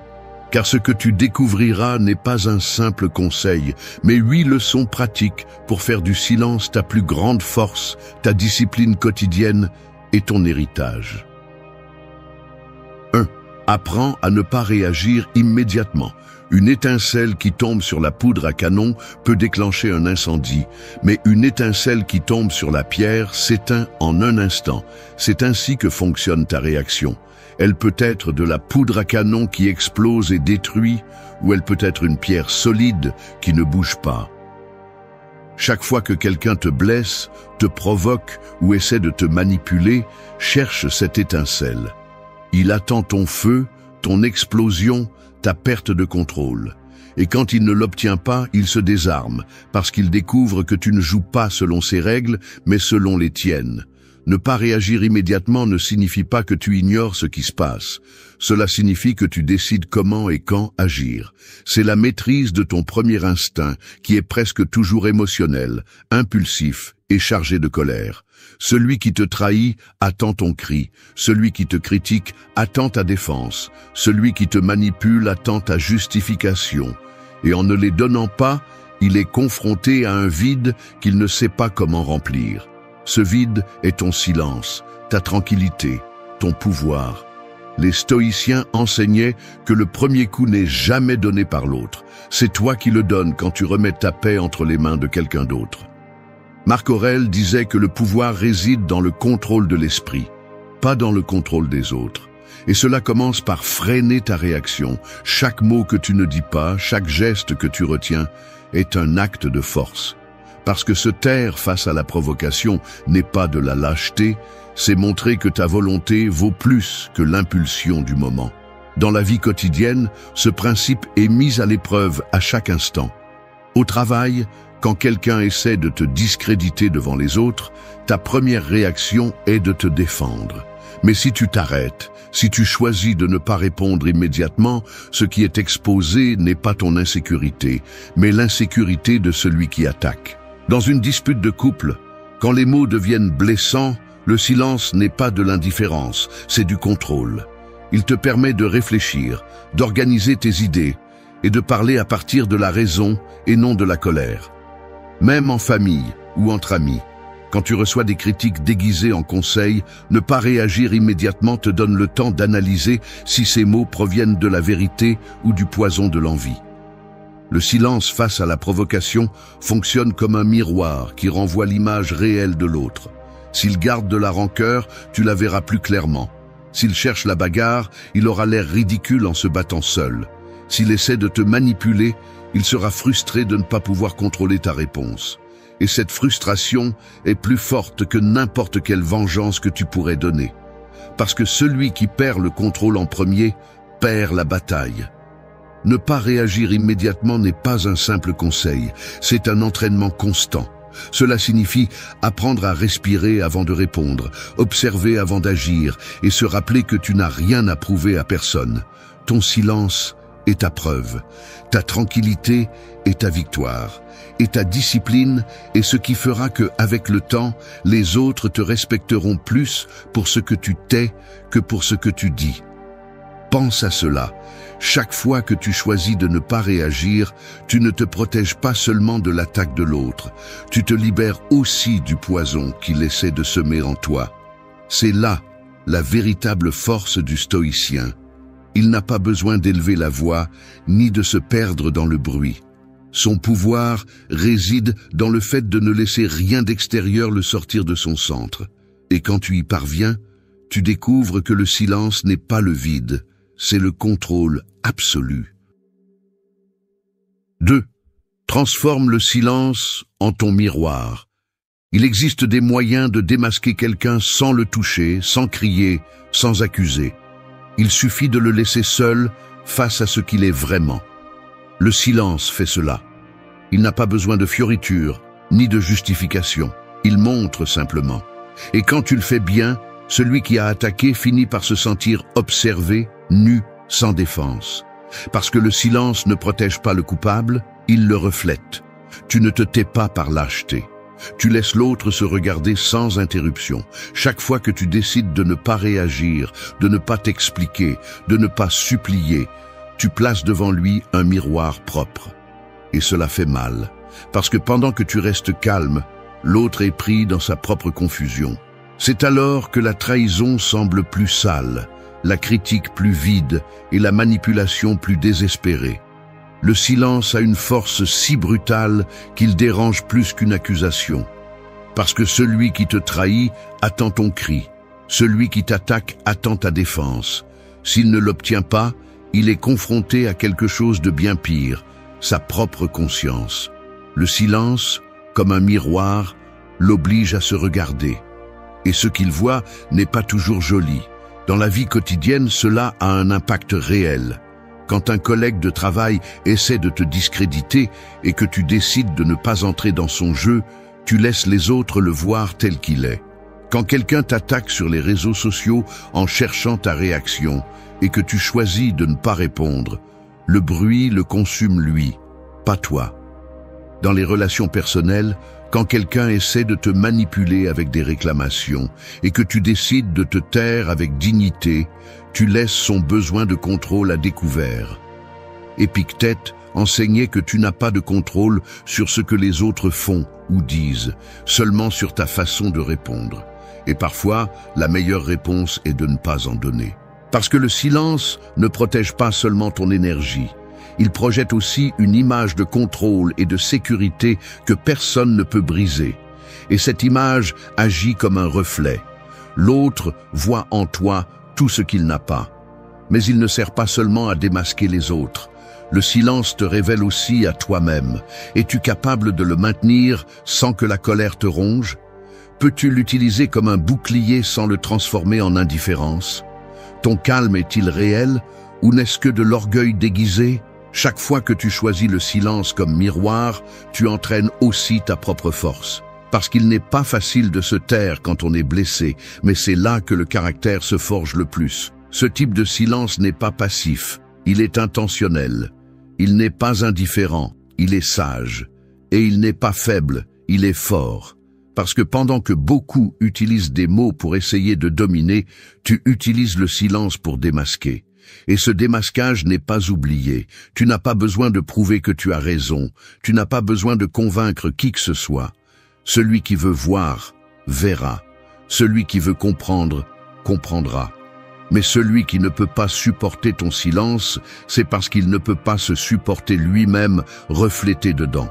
car ce que tu découvriras n'est pas un simple conseil, mais 8 leçons pratiques pour faire du silence ta plus grande force, ta discipline quotidienne et ton héritage. 1. Apprends à ne pas réagir immédiatement. Une étincelle qui tombe sur la poudre à canon peut déclencher un incendie, mais une étincelle qui tombe sur la pierre s'éteint en un instant. C'est ainsi que fonctionne ta réaction. Elle peut être de la poudre à canon qui explose et détruit, ou elle peut être une pierre solide qui ne bouge pas. Chaque fois que quelqu'un te blesse, te provoque ou essaie de te manipuler, cherche cette étincelle. Il attend ton feu, ton explosion, ta perte de contrôle. Et quand il ne l'obtient pas, il se désarme, parce qu'il découvre que tu ne joues pas selon ses règles, mais selon les tiennes. Ne pas réagir immédiatement ne signifie pas que tu ignores ce qui se passe. Cela signifie que tu décides comment et quand agir. C'est la maîtrise de ton premier instinct, qui est presque toujours émotionnel, impulsif et chargé de colère. Celui qui te trahit attend ton cri. Celui qui te critique attend ta défense. Celui qui te manipule attend ta justification. Et en ne les donnant pas, il est confronté à un vide qu'il ne sait pas comment remplir. Ce vide est ton silence, ta tranquillité, ton pouvoir. Les stoïciens enseignaient que le premier coup n'est jamais donné par l'autre. C'est toi qui le donnes quand tu remets ta paix entre les mains de quelqu'un d'autre. Marc Aurèle disait que le pouvoir réside dans le contrôle de l'esprit, pas dans le contrôle des autres. Et cela commence par freiner ta réaction. Chaque mot que tu ne dis pas, chaque geste que tu retiens, est un acte de force. Parce que se taire face à la provocation n'est pas de la lâcheté, c'est montrer que ta volonté vaut plus que l'impulsion du moment. Dans la vie quotidienne, ce principe est mis à l'épreuve à chaque instant. Au travail, quand quelqu'un essaie de te discréditer devant les autres, ta première réaction est de te défendre. Mais si tu t'arrêtes, si tu choisis de ne pas répondre immédiatement, ce qui est exposé n'est pas ton insécurité, mais l'insécurité de celui qui attaque. Dans une dispute de couple, quand les mots deviennent blessants, le silence n'est pas de l'indifférence, c'est du contrôle. Il te permet de réfléchir, d'organiser tes idées et de parler à partir de la raison et non de la colère. Même en famille ou entre amis, Quand tu reçois des critiques déguisées en conseils, ne pas réagir immédiatement te donne le temps d'analyser si ces mots proviennent de la vérité ou du poison de l'envie. Le silence face à la provocation fonctionne comme un miroir qui renvoie l'image réelle de l'autre. S'il garde de la rancœur, tu la verras plus clairement. S'il cherche la bagarre, il aura l'air ridicule en se battant seul. S'il essaie de te manipuler, il sera frustré de ne pas pouvoir contrôler ta réponse. Et cette frustration est plus forte que n'importe quelle vengeance que tu pourrais donner. Parce que celui qui perd le contrôle en premier perd la bataille. Ne pas réagir immédiatement n'est pas un simple conseil, c'est un entraînement constant. Cela signifie apprendre à respirer avant de répondre, observer avant d'agir et se rappeler que tu n'as rien à prouver à personne. Ton silence est ta preuve, ta tranquillité est ta victoire, et ta discipline est ce qui fera que, avec le temps, les autres te respecteront plus pour ce que tu tais que pour ce que tu dis. Pense à cela. Chaque fois que tu choisis de ne pas réagir, tu ne te protèges pas seulement de l'attaque de l'autre, tu te libères aussi du poison qu'il essaie de semer en toi. C'est là la véritable force du stoïcien. Il n'a pas besoin d'élever la voix, ni de se perdre dans le bruit. Son pouvoir réside dans le fait de ne laisser rien d'extérieur le sortir de son centre. Et quand tu y parviens, tu découvres que le silence n'est pas le vide, c'est le contrôle absolu. 2. Transforme le silence en ton miroir. Il existe des moyens de démasquer quelqu'un sans le toucher, sans crier, sans accuser. Il suffit de le laisser seul face à ce qu'il est vraiment. Le silence fait cela. Il n'a pas besoin de fioritures, ni de justification. Il montre simplement. Et quand tu le fais bien, celui qui a attaqué finit par se sentir observé, nu, sans défense. Parce que le silence ne protège pas le coupable, il le reflète. Tu ne te tais pas par lâcheté. Tu laisses l'autre se regarder sans interruption. Chaque fois que tu décides de ne pas réagir, de ne pas t'expliquer, de ne pas supplier, tu places devant lui un miroir propre. Et cela fait mal, parce que pendant que tu restes calme, l'autre est pris dans sa propre confusion. C'est alors que la trahison semble plus sale, la critique plus vide et la manipulation plus désespérée. Le silence a une force si brutale qu'il dérange plus qu'une accusation. Parce que celui qui te trahit attend ton cri, celui qui t'attaque attend ta défense. S'il ne l'obtient pas, il est confronté à quelque chose de bien pire, sa propre conscience. Le silence, comme un miroir, l'oblige à se regarder. Et ce qu'il voit n'est pas toujours joli. Dans la vie quotidienne, cela a un impact réel. Quand un collègue de travail essaie de te discréditer et que tu décides de ne pas entrer dans son jeu, tu laisses les autres le voir tel qu'il est. Quand quelqu'un t'attaque sur les réseaux sociaux en cherchant ta réaction et que tu choisis de ne pas répondre, le bruit le consume lui, pas toi. Dans les relations personnelles, quand quelqu'un essaie de te manipuler avec des réclamations et que tu décides de te taire avec dignité, tu laisses son besoin de contrôle à découvert. Épictète enseignait que tu n'as pas de contrôle sur ce que les autres font ou disent, seulement sur ta façon de répondre. Et parfois, la meilleure réponse est de ne pas en donner. Parce que le silence ne protège pas seulement ton énergie, il projette aussi une image de contrôle et de sécurité que personne ne peut briser. Et cette image agit comme un reflet. L'autre voit en toi tout ce qu'il n'a pas. Mais il ne sert pas seulement à démasquer les autres. Le silence te révèle aussi à toi-même. Es-tu capable de le maintenir sans que la colère te ronge? Peux-tu l'utiliser comme un bouclier sans le transformer en indifférence? Ton calme est-il réel ou n'est-ce que de l'orgueil déguisé? Chaque fois que tu choisis le silence comme miroir, tu entraînes aussi ta propre force. Parce qu'il n'est pas facile de se taire quand on est blessé, mais c'est là que le caractère se forge le plus. Ce type de silence n'est pas passif, il est intentionnel. Il n'est pas indifférent, il est sage. Et il n'est pas faible, il est fort. Parce que pendant que beaucoup utilisent des mots pour essayer de dominer, tu utilises le silence pour démasquer. Et ce démasquage n'est pas oublié. Tu n'as pas besoin de prouver que tu as raison. Tu n'as pas besoin de convaincre qui que ce soit. Celui qui veut voir, verra. Celui qui veut comprendre, comprendra. Mais celui qui ne peut pas supporter ton silence, c'est parce qu'il ne peut pas se supporter lui-même reflété dedans.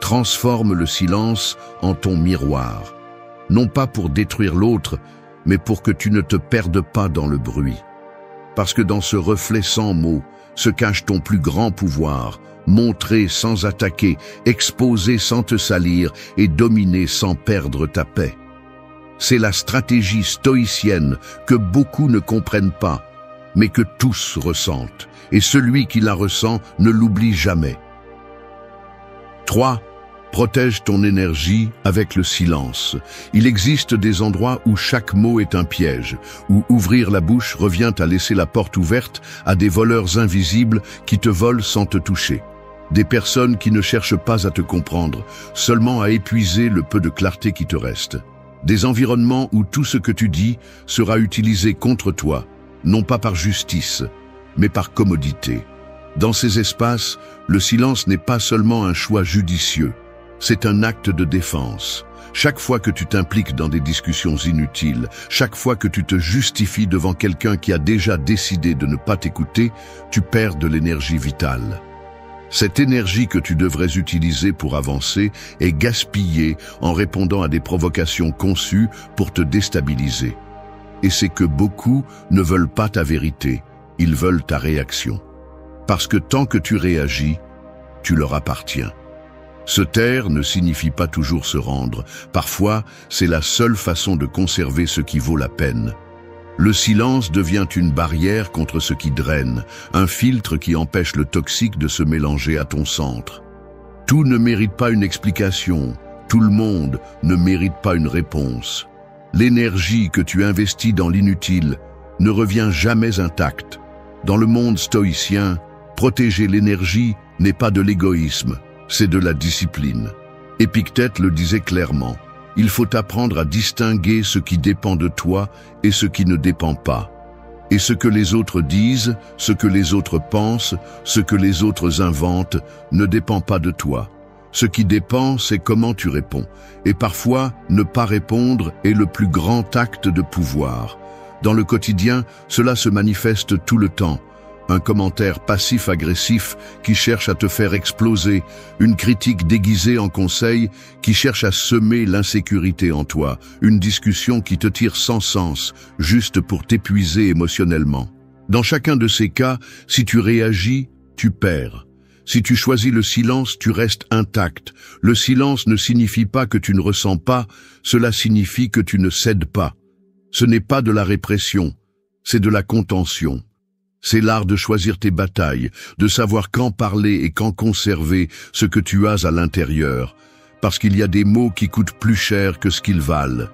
Transforme le silence en ton miroir. Non pas pour détruire l'autre, mais pour que tu ne te perdes pas dans le bruit. Parce que dans ce reflet sans mots se cache ton plus grand pouvoir, montrer sans attaquer, exposer sans te salir et dominer sans perdre ta paix. C'est la stratégie stoïcienne que beaucoup ne comprennent pas, mais que tous ressentent, et celui qui la ressent ne l'oublie jamais. 3. Protège ton énergie avec le silence. Il existe des endroits où chaque mot est un piège, où ouvrir la bouche revient à laisser la porte ouverte à des voleurs invisibles qui te volent sans te toucher. Des personnes qui ne cherchent pas à te comprendre, seulement à épuiser le peu de clarté qui te reste. Des environnements où tout ce que tu dis sera utilisé contre toi, non pas par justice, mais par commodité. Dans ces espaces, le silence n'est pas seulement un choix judicieux, c'est un acte de défense. Chaque fois que tu t'impliques dans des discussions inutiles, chaque fois que tu te justifies devant quelqu'un qui a déjà décidé de ne pas t'écouter, tu perds de l'énergie vitale. Cette énergie que tu devrais utiliser pour avancer est gaspillée en répondant à des provocations conçues pour te déstabiliser. Et c'est que beaucoup ne veulent pas ta vérité, ils veulent ta réaction. Parce que tant que tu réagis, tu leur appartiens. Se taire ne signifie pas toujours se rendre. Parfois, c'est la seule façon de conserver ce qui vaut la peine. Le silence devient une barrière contre ce qui draine, un filtre qui empêche le toxique de se mélanger à ton centre. Tout ne mérite pas une explication, tout le monde ne mérite pas une réponse. L'énergie que tu investis dans l'inutile ne revient jamais intacte. Dans le monde stoïcien, protéger l'énergie n'est pas de l'égoïsme, c'est de la discipline. Épictète le disait clairement. Il faut apprendre à distinguer ce qui dépend de toi et ce qui ne dépend pas. Et ce que les autres disent, ce que les autres pensent, ce que les autres inventent, ne dépend pas de toi. Ce qui dépend, c'est comment tu réponds. Et parfois, ne pas répondre est le plus grand acte de pouvoir. Dans le quotidien, cela se manifeste tout le temps. Un commentaire passif-agressif qui cherche à te faire exploser, une critique déguisée en conseil qui cherche à semer l'insécurité en toi, une discussion qui te tire sans sens, juste pour t'épuiser émotionnellement. Dans chacun de ces cas, si tu réagis, tu perds. Si tu choisis le silence, tu restes intact. Le silence ne signifie pas que tu ne ressens pas, cela signifie que tu ne cèdes pas. Ce n'est pas de la répression, c'est de la contention. C'est l'art de choisir tes batailles, de savoir quand parler et quand conserver ce que tu as à l'intérieur, parce qu'il y a des mots qui coûtent plus cher que ce qu'ils valent.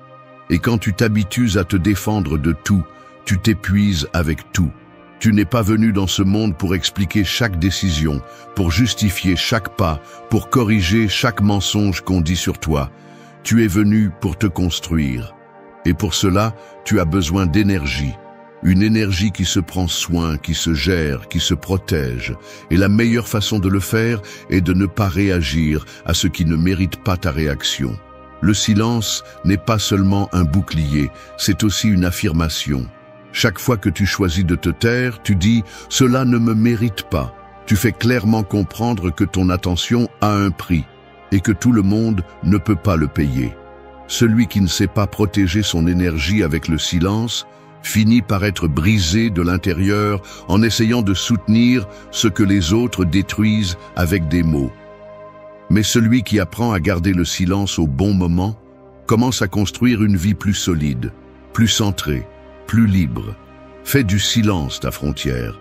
Et quand tu t'habitues à te défendre de tout, tu t'épuises avec tout. Tu n'es pas venu dans ce monde pour expliquer chaque décision, pour justifier chaque pas, pour corriger chaque mensonge qu'on dit sur toi. Tu es venu pour te construire. Et pour cela, tu as besoin d'énergie. Une énergie qui se prend soin, qui se gère, qui se protège. Et la meilleure façon de le faire est de ne pas réagir à ce qui ne mérite pas ta réaction. Le silence n'est pas seulement un bouclier, c'est aussi une affirmation. Chaque fois que tu choisis de te taire, tu dis « cela ne me mérite pas ». Tu fais clairement comprendre que ton attention a un prix et que tout le monde ne peut pas le payer. Celui qui ne sait pas protéger son énergie avec le silence finit par être brisé de l'intérieur en essayant de soutenir ce que les autres détruisent avec des mots. Mais celui qui apprend à garder le silence au bon moment commence à construire une vie plus solide, plus centrée, plus libre. Fais du silence ta frontière,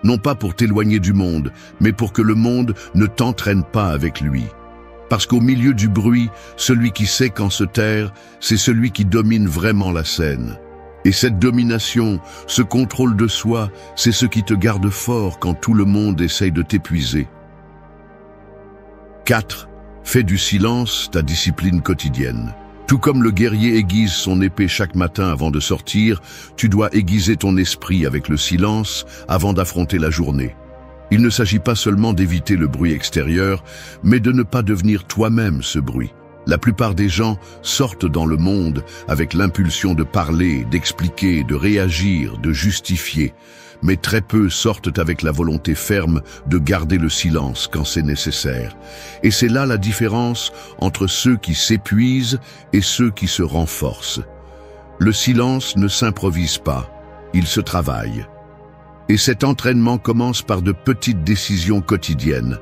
non pas pour t'éloigner du monde, mais pour que le monde ne t'entraîne pas avec lui. Parce qu'au milieu du bruit, celui qui sait quand se taire, c'est celui qui domine vraiment la scène. Et cette domination, ce contrôle de soi, c'est ce qui te garde fort quand tout le monde essaye de t'épuiser. 4. Fais du silence ta discipline quotidienne. Tout comme le guerrier aiguise son épée chaque matin avant de sortir, tu dois aiguiser ton esprit avec le silence avant d'affronter la journée. Il ne s'agit pas seulement d'éviter le bruit extérieur, mais de ne pas devenir toi-même ce bruit. La plupart des gens sortent dans le monde avec l'impulsion de parler, d'expliquer, de réagir, de justifier. Mais très peu sortent avec la volonté ferme de garder le silence quand c'est nécessaire. Et c'est là la différence entre ceux qui s'épuisent et ceux qui se renforcent. Le silence ne s'improvise pas, il se travaille. Et cet entraînement commence par de petites décisions quotidiennes.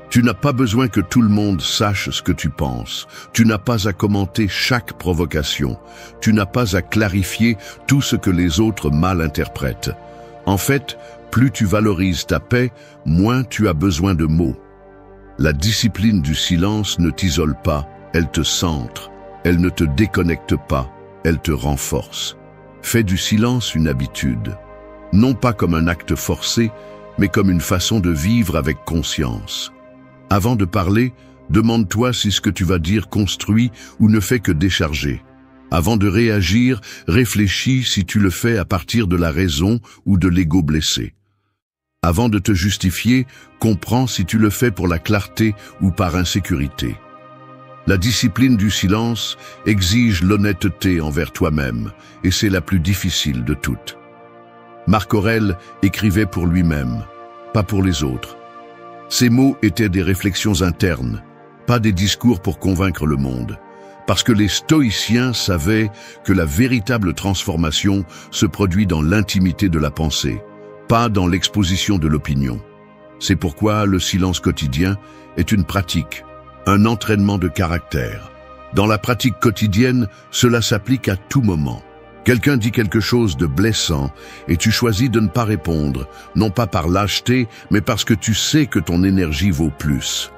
Tu n'as pas besoin que tout le monde sache ce que tu penses. Tu n'as pas à commenter chaque provocation. Tu n'as pas à clarifier tout ce que les autres mal interprètent. En fait, plus tu valorises ta paix, moins tu as besoin de mots. La discipline du silence ne t'isole pas, elle te centre. Elle ne te déconnecte pas, elle te renforce. Fais du silence une habitude. Non pas comme un acte forcé, mais comme une façon de vivre avec conscience. Avant de parler, demande-toi si ce que tu vas dire construit ou ne fait que décharger. Avant de réagir, réfléchis si tu le fais à partir de la raison ou de l'ego blessé. Avant de te justifier, comprends si tu le fais pour la clarté ou par insécurité. La discipline du silence exige l'honnêteté envers toi-même, et c'est la plus difficile de toutes. Marc Aurèle écrivait pour lui-même, pas pour les autres. Ces mots étaient des réflexions internes, pas des discours pour convaincre le monde. Parce que les stoïciens savaient que la véritable transformation se produit dans l'intimité de la pensée, pas dans l'exposition de l'opinion. C'est pourquoi le silence quotidien est une pratique, un entraînement de caractère. Dans la pratique quotidienne, cela s'applique à tout moment. Quelqu'un dit quelque chose de blessant et tu choisis de ne pas répondre, non pas par lâcheté, mais parce que tu sais que ton énergie vaut plus.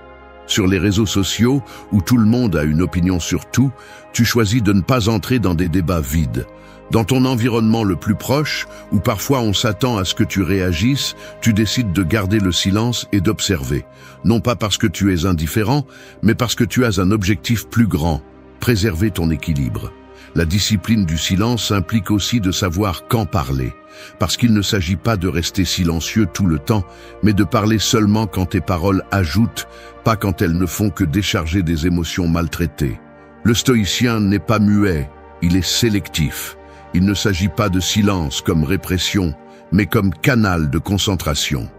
Sur les réseaux sociaux, où tout le monde a une opinion sur tout, tu choisis de ne pas entrer dans des débats vides. Dans ton environnement le plus proche, où parfois on s'attend à ce que tu réagisses, tu décides de garder le silence et d'observer. Non pas parce que tu es indifférent, mais parce que tu as un objectif plus grand, préserver ton équilibre. La discipline du silence implique aussi de savoir quand parler, parce qu'il ne s'agit pas de rester silencieux tout le temps, mais de parler seulement quand tes paroles ajoutent, pas quand elles ne font que décharger des émotions maltraitées. Le stoïcien n'est pas muet, il est sélectif. Il ne s'agit pas de silence comme répression, mais comme canal de concentration.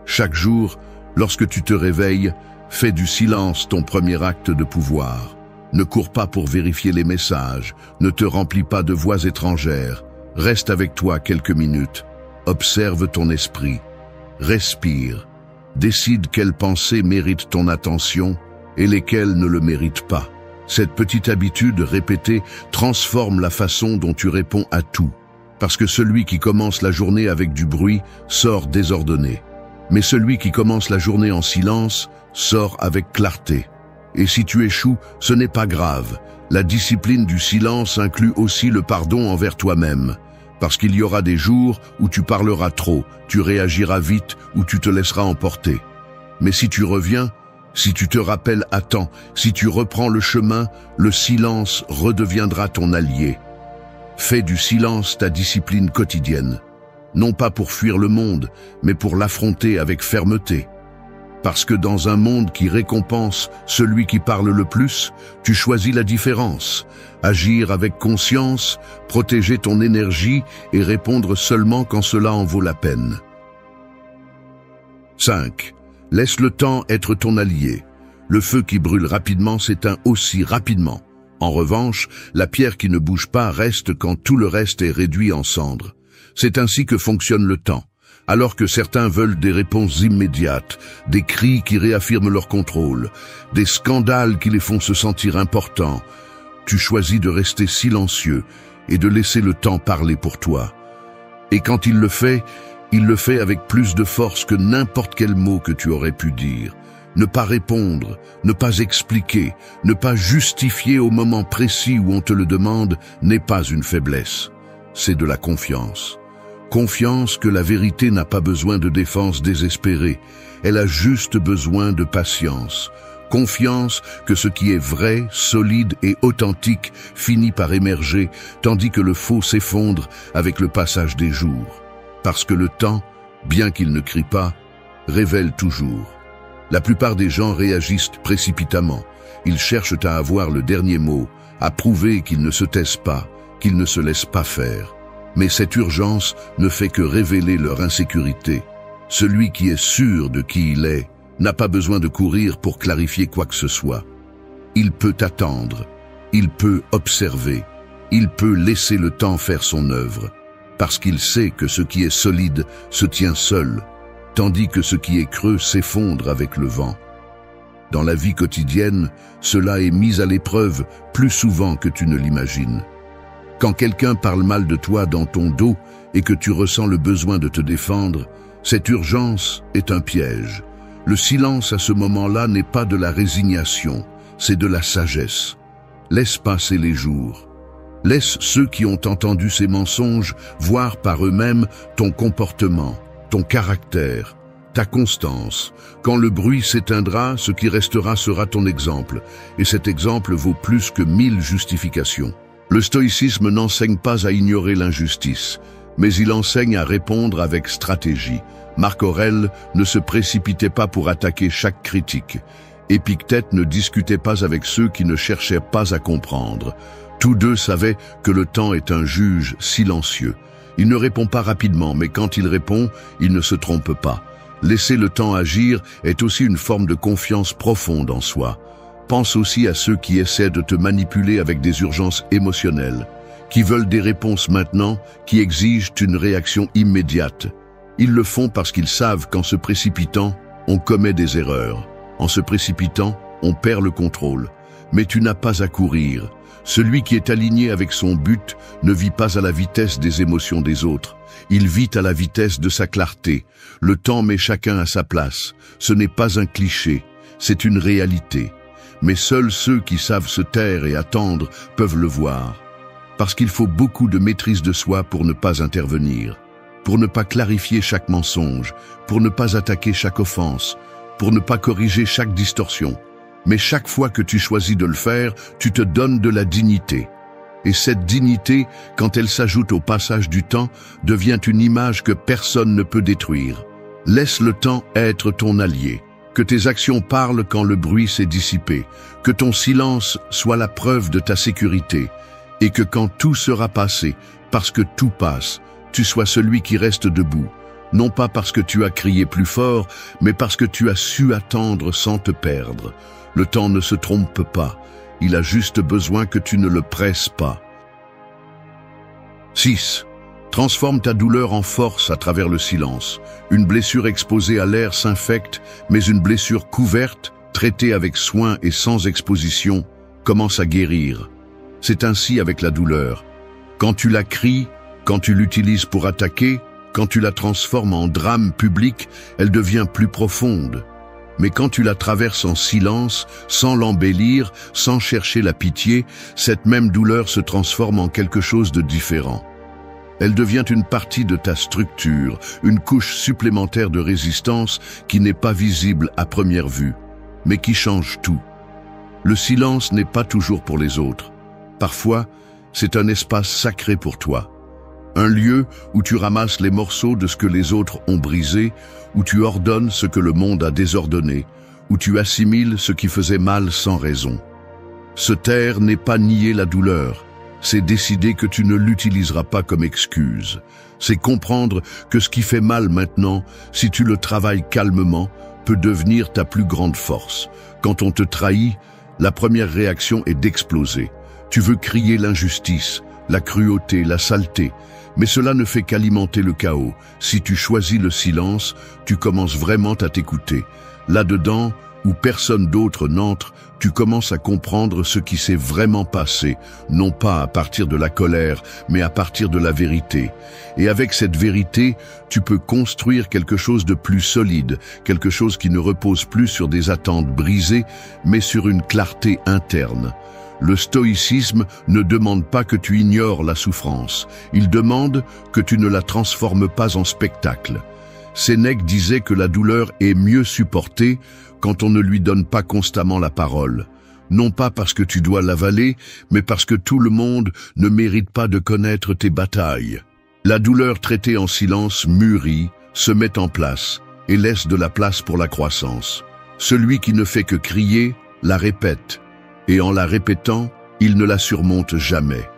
Chaque jour, lorsque tu te réveilles, fais du silence ton premier acte de pouvoir. Ne cours pas pour vérifier les messages, ne te remplis pas de voix étrangères. Reste avec toi quelques minutes, observe ton esprit, respire, décide quelles pensées méritent ton attention et lesquelles ne le méritent pas. Cette petite habitude répétée transforme la façon dont tu réponds à tout, parce que celui qui commence la journée avec du bruit sort désordonné, mais celui qui commence la journée en silence sort avec clarté. Et si tu échoues, ce n'est pas grave. La discipline du silence inclut aussi le pardon envers toi-même. Parce qu'il y aura des jours où tu parleras trop, tu réagiras vite ou tu te laisseras emporter. Mais si tu reviens, si tu te rappelles à temps, si tu reprends le chemin, le silence redeviendra ton allié. Fais du silence ta discipline quotidienne. Non pas pour fuir le monde, mais pour l'affronter avec fermeté. Parce que dans un monde qui récompense celui qui parle le plus, tu choisis la différence. Agir avec conscience, protéger ton énergie et répondre seulement quand cela en vaut la peine. 5. Laisse le temps être ton allié. Le feu qui brûle rapidement s'éteint aussi rapidement. En revanche, la pierre qui ne bouge pas reste quand tout le reste est réduit en cendres. C'est ainsi que fonctionne le temps. Alors que certains veulent des réponses immédiates, des cris qui réaffirment leur contrôle, des scandales qui les font se sentir importants, tu choisis de rester silencieux et de laisser le temps parler pour toi. Et quand il le fait avec plus de force que n'importe quel mot que tu aurais pu dire. Ne pas répondre, ne pas expliquer, ne pas justifier au moment précis où on te le demande n'est pas une faiblesse, c'est de la confiance. Confiance que la vérité n'a pas besoin de défense désespérée, elle a juste besoin de patience. Confiance que ce qui est vrai, solide et authentique finit par émerger, tandis que le faux s'effondre avec le passage des jours. Parce que le temps, bien qu'il ne crie pas, révèle toujours. La plupart des gens réagissent précipitamment, Ils cherchent à avoir le dernier mot, à prouver qu'ils ne se taisent pas, qu'ils ne se laissent pas faire. Mais cette urgence ne fait que révéler leur insécurité. Celui qui est sûr de qui il est n'a pas besoin de courir pour clarifier quoi que ce soit. Il peut attendre, il peut observer, il peut laisser le temps faire son œuvre, parce qu'il sait que ce qui est solide se tient seul, tandis que ce qui est creux s'effondre avec le vent. Dans la vie quotidienne, cela est mis à l'épreuve plus souvent que tu ne l'imagines. Quand quelqu'un parle mal de toi dans ton dos et que tu ressens le besoin de te défendre, cette urgence est un piège. Le silence à ce moment-là n'est pas de la résignation, c'est de la sagesse. Laisse passer les jours. Laisse ceux qui ont entendu ces mensonges voir par eux-mêmes ton comportement, ton caractère, ta constance. Quand le bruit s'éteindra, ce qui restera sera ton exemple, et cet exemple vaut plus que 1000 justifications. Le stoïcisme n'enseigne pas à ignorer l'injustice, mais il enseigne à répondre avec stratégie. Marc Aurèle ne se précipitait pas pour attaquer chaque critique. Épictète ne discutait pas avec ceux qui ne cherchaient pas à comprendre. Tous deux savaient que le temps est un juge silencieux. Il ne répond pas rapidement, mais quand il répond, il ne se trompe pas. Laisser le temps agir est aussi une forme de confiance profonde en soi. Pense aussi à ceux qui essaient de te manipuler avec des urgences émotionnelles, qui veulent des réponses maintenant, qui exigent une réaction immédiate. Ils le font parce qu'ils savent qu'en se précipitant, on commet des erreurs. En se précipitant, on perd le contrôle. Mais tu n'as pas à courir. Celui qui est aligné avec son but ne vit pas à la vitesse des émotions des autres. Il vit à la vitesse de sa clarté. Le temps met chacun à sa place. Ce n'est pas un cliché, c'est une réalité. Mais seuls ceux qui savent se taire et attendre peuvent le voir. Parce qu'il faut beaucoup de maîtrise de soi pour ne pas intervenir, pour ne pas clarifier chaque mensonge, pour ne pas attaquer chaque offense, pour ne pas corriger chaque distorsion. Mais chaque fois que tu choisis de le faire, tu te donnes de la dignité. Et cette dignité, quand elle s'ajoute au passage du temps, devient une image que personne ne peut détruire. Laisse le temps être ton allié. Que tes actions parlent quand le bruit s'est dissipé. Que ton silence soit la preuve de ta sécurité. Et que quand tout sera passé, parce que tout passe, tu sois celui qui reste debout. Non pas parce que tu as crié plus fort, mais parce que tu as su attendre sans te perdre. Le temps ne se trompe pas, il a juste besoin que tu ne le presses pas. 6. Transforme ta douleur en force à travers le silence. Une blessure exposée à l'air s'infecte, mais une blessure couverte, traitée avec soin et sans exposition, commence à guérir. C'est ainsi avec la douleur. Quand tu la cries, quand tu l'utilises pour attaquer, quand tu la transformes en drame public, elle devient plus profonde. Mais quand tu la traverses en silence, sans l'embellir, sans chercher la pitié, cette même douleur se transforme en quelque chose de différent. Elle devient une partie de ta structure, une couche supplémentaire de résistance qui n'est pas visible à première vue, mais qui change tout. Le silence n'est pas toujours pour les autres. Parfois, c'est un espace sacré pour toi. Un lieu où tu ramasses les morceaux de ce que les autres ont brisé, où tu ordonnes ce que le monde a désordonné, où tu assimiles ce qui faisait mal sans raison. Se taire n'est pas nier la douleur, c'est décider que tu ne l'utiliseras pas comme excuse. C'est comprendre que ce qui fait mal maintenant, si tu le travailles calmement, peut devenir ta plus grande force. Quand on te trahit, la première réaction est d'exploser. Tu veux crier l'injustice, la cruauté, la saleté, mais cela ne fait qu'alimenter le chaos. Si tu choisis le silence, tu commences vraiment à t'écouter. Là-dedans, où personne d'autre n'entre, tu commences à comprendre ce qui s'est vraiment passé, non pas à partir de la colère, mais à partir de la vérité. Et avec cette vérité, tu peux construire quelque chose de plus solide, quelque chose qui ne repose plus sur des attentes brisées, mais sur une clarté interne. Le stoïcisme ne demande pas que tu ignores la souffrance, il demande que tu ne la transformes pas en spectacle. Sénèque disait que la douleur est mieux supportée quand on ne lui donne pas constamment la parole. Non pas parce que tu dois l'avaler, mais parce que tout le monde ne mérite pas de connaître tes batailles. La douleur traitée en silence mûrit, se met en place et laisse de la place pour la croissance. Celui qui ne fait que crier la répète, et en la répétant, il ne la surmonte jamais.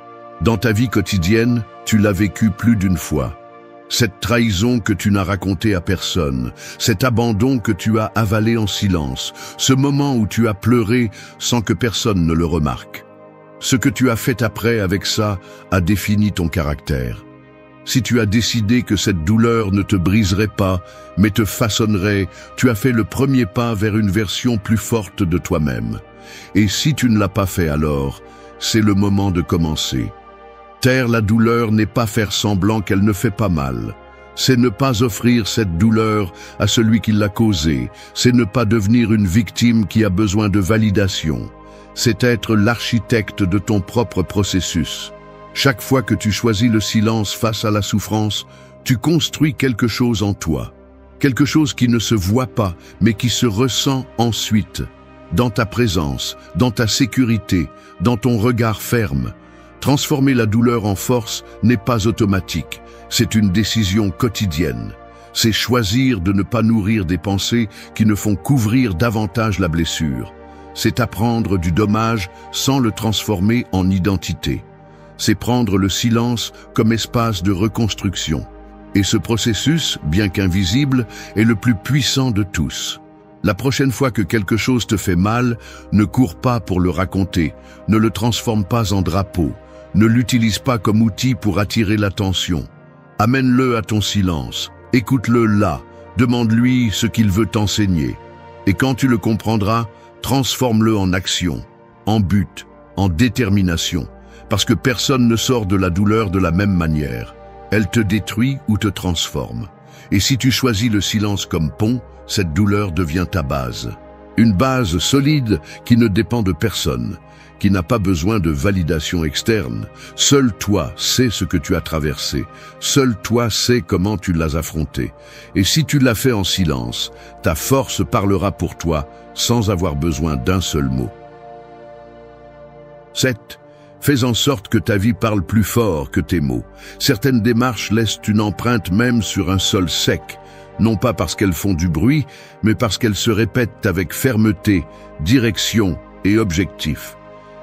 Dans ta vie quotidienne, tu l'as vécue plus d'une fois. Cette trahison que tu n'as racontée à personne, cet abandon que tu as avalé en silence, ce moment où tu as pleuré sans que personne ne le remarque. Ce que tu as fait après avec ça a défini ton caractère. Si tu as décidé que cette douleur ne te briserait pas, mais te façonnerait, tu as fait le premier pas vers une version plus forte de toi-même. Et si tu ne l'as pas fait alors, c'est le moment de commencer. Taire la douleur n'est pas faire semblant qu'elle ne fait pas mal. C'est ne pas offrir cette douleur à celui qui l'a causée. C'est ne pas devenir une victime qui a besoin de validation. C'est être l'architecte de ton propre processus. Chaque fois que tu choisis le silence face à la souffrance, tu construis quelque chose en toi. Quelque chose qui ne se voit pas, mais qui se ressent ensuite. Dans ta présence, dans ta sécurité, dans ton regard ferme. Transformer la douleur en force n'est pas automatique, c'est une décision quotidienne. C'est choisir de ne pas nourrir des pensées qui ne font qu'ouvrir davantage la blessure. C'est apprendre du dommage sans le transformer en identité. C'est prendre le silence comme espace de reconstruction. Et ce processus, bien qu'invisible, est le plus puissant de tous. La prochaine fois que quelque chose te fait mal, ne cours pas pour le raconter, ne le transforme pas en drapeau. Ne l'utilise pas comme outil pour attirer l'attention. Amène-le à ton silence, écoute-le là, demande-lui ce qu'il veut t'enseigner. Et quand tu le comprendras, transforme-le en action, en but, en détermination. Parce que personne ne sort de la douleur de la même manière. Elle te détruit ou te transforme. Et si tu choisis le silence comme pont, cette douleur devient ta base. Une base solide qui ne dépend de personne, qui n'a pas besoin de validation externe. Seul toi sais ce que tu as traversé. Seul toi sais comment tu l'as affronté. Et si tu l'as fait en silence, ta force parlera pour toi sans avoir besoin d'un seul mot. 7. Fais en sorte que ta vie parle plus fort que tes mots. Certaines démarches laissent une empreinte même sur un sol sec, non pas parce qu'elles font du bruit, mais parce qu'elles se répètent avec fermeté, direction et objectif.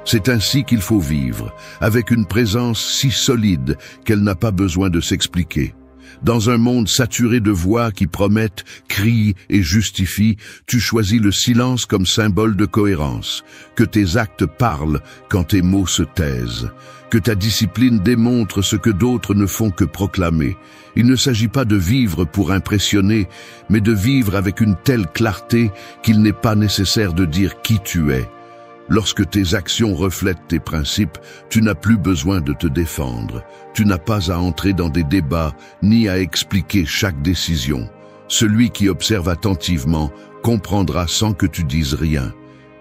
C'est ainsi qu'il faut vivre, avec une présence si solide qu'elle n'a pas besoin de s'expliquer. Dans un monde saturé de voix qui promettent, crient et justifient, tu choisis le silence comme symbole de cohérence. Que tes actes parlent quand tes mots se taisent. Que ta discipline démontre ce que d'autres ne font que proclamer. Il ne s'agit pas de vivre pour impressionner, mais de vivre avec une telle clarté qu'il n'est pas nécessaire de dire qui tu es. Lorsque tes actions reflètent tes principes, tu n'as plus besoin de te défendre. Tu n'as pas à entrer dans des débats, ni à expliquer chaque décision. Celui qui observe attentivement comprendra sans que tu dises rien.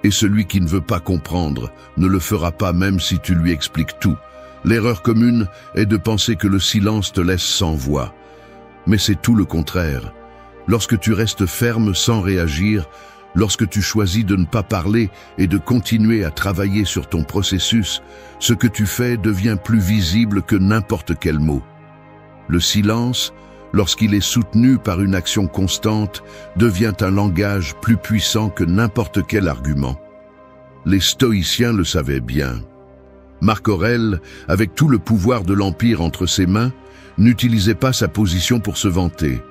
Et celui qui ne veut pas comprendre ne le fera pas même si tu lui expliques tout. L'erreur commune est de penser que le silence te laisse sans voix. Mais c'est tout le contraire. Lorsque tu restes ferme sans réagir, lorsque tu choisis de ne pas parler et de continuer à travailler sur ton processus, ce que tu fais devient plus visible que n'importe quel mot. Le silence, lorsqu'il est soutenu par une action constante, devient un langage plus puissant que n'importe quel argument. Les stoïciens le savaient bien. Marc Aurèle, avec tout le pouvoir de l'Empire entre ses mains, n'utilisait pas sa position pour se vanter.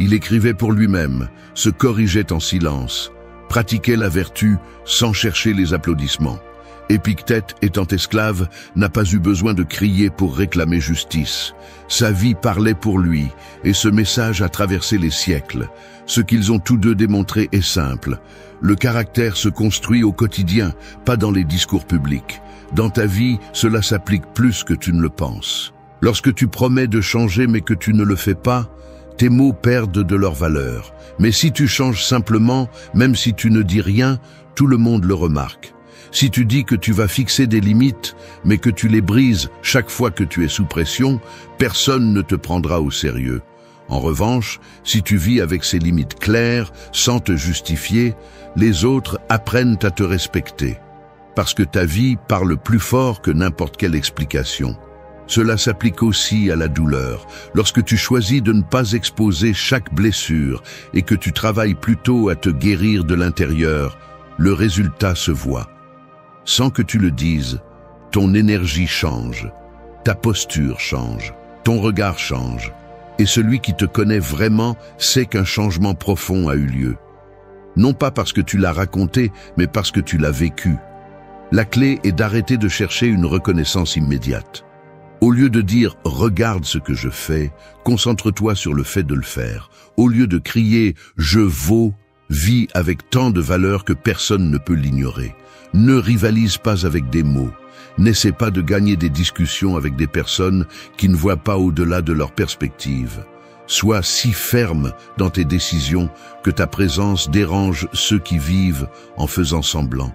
Il écrivait pour lui-même, se corrigeait en silence, pratiquait la vertu sans chercher les applaudissements. Épictète, étant esclave, n'a pas eu besoin de crier pour réclamer justice. Sa vie parlait pour lui, et ce message a traversé les siècles. Ce qu'ils ont tous deux démontré est simple. Le caractère se construit au quotidien, pas dans les discours publics. Dans ta vie, cela s'applique plus que tu ne le penses. Lorsque tu promets de changer mais que tu ne le fais pas, tes mots perdent de leur valeur. Mais si tu changes simplement, même si tu ne dis rien, tout le monde le remarque. Si tu dis que tu vas fixer des limites, mais que tu les brises chaque fois que tu es sous pression, personne ne te prendra au sérieux. En revanche, si tu vis avec ces limites claires, sans te justifier, les autres apprennent à te respecter. Parce que ta vie parle plus fort que n'importe quelle explication. Cela s'applique aussi à la douleur. Lorsque tu choisis de ne pas exposer chaque blessure et que tu travailles plutôt à te guérir de l'intérieur, le résultat se voit. Sans que tu le dises, ton énergie change, ta posture change, ton regard change, et celui qui te connaît vraiment sait qu'un changement profond a eu lieu. Non pas parce que tu l'as raconté, mais parce que tu l'as vécu. La clé est d'arrêter de chercher une reconnaissance immédiate. Au lieu de dire « regarde ce que je fais », concentre-toi sur le fait de le faire. Au lieu de crier « je vaux », vis avec tant de valeur que personne ne peut l'ignorer. Ne rivalise pas avec des mots. N'essaie pas de gagner des discussions avec des personnes qui ne voient pas au-delà de leur perspective. Sois si ferme dans tes décisions que ta présence dérange ceux qui vivent en faisant semblant.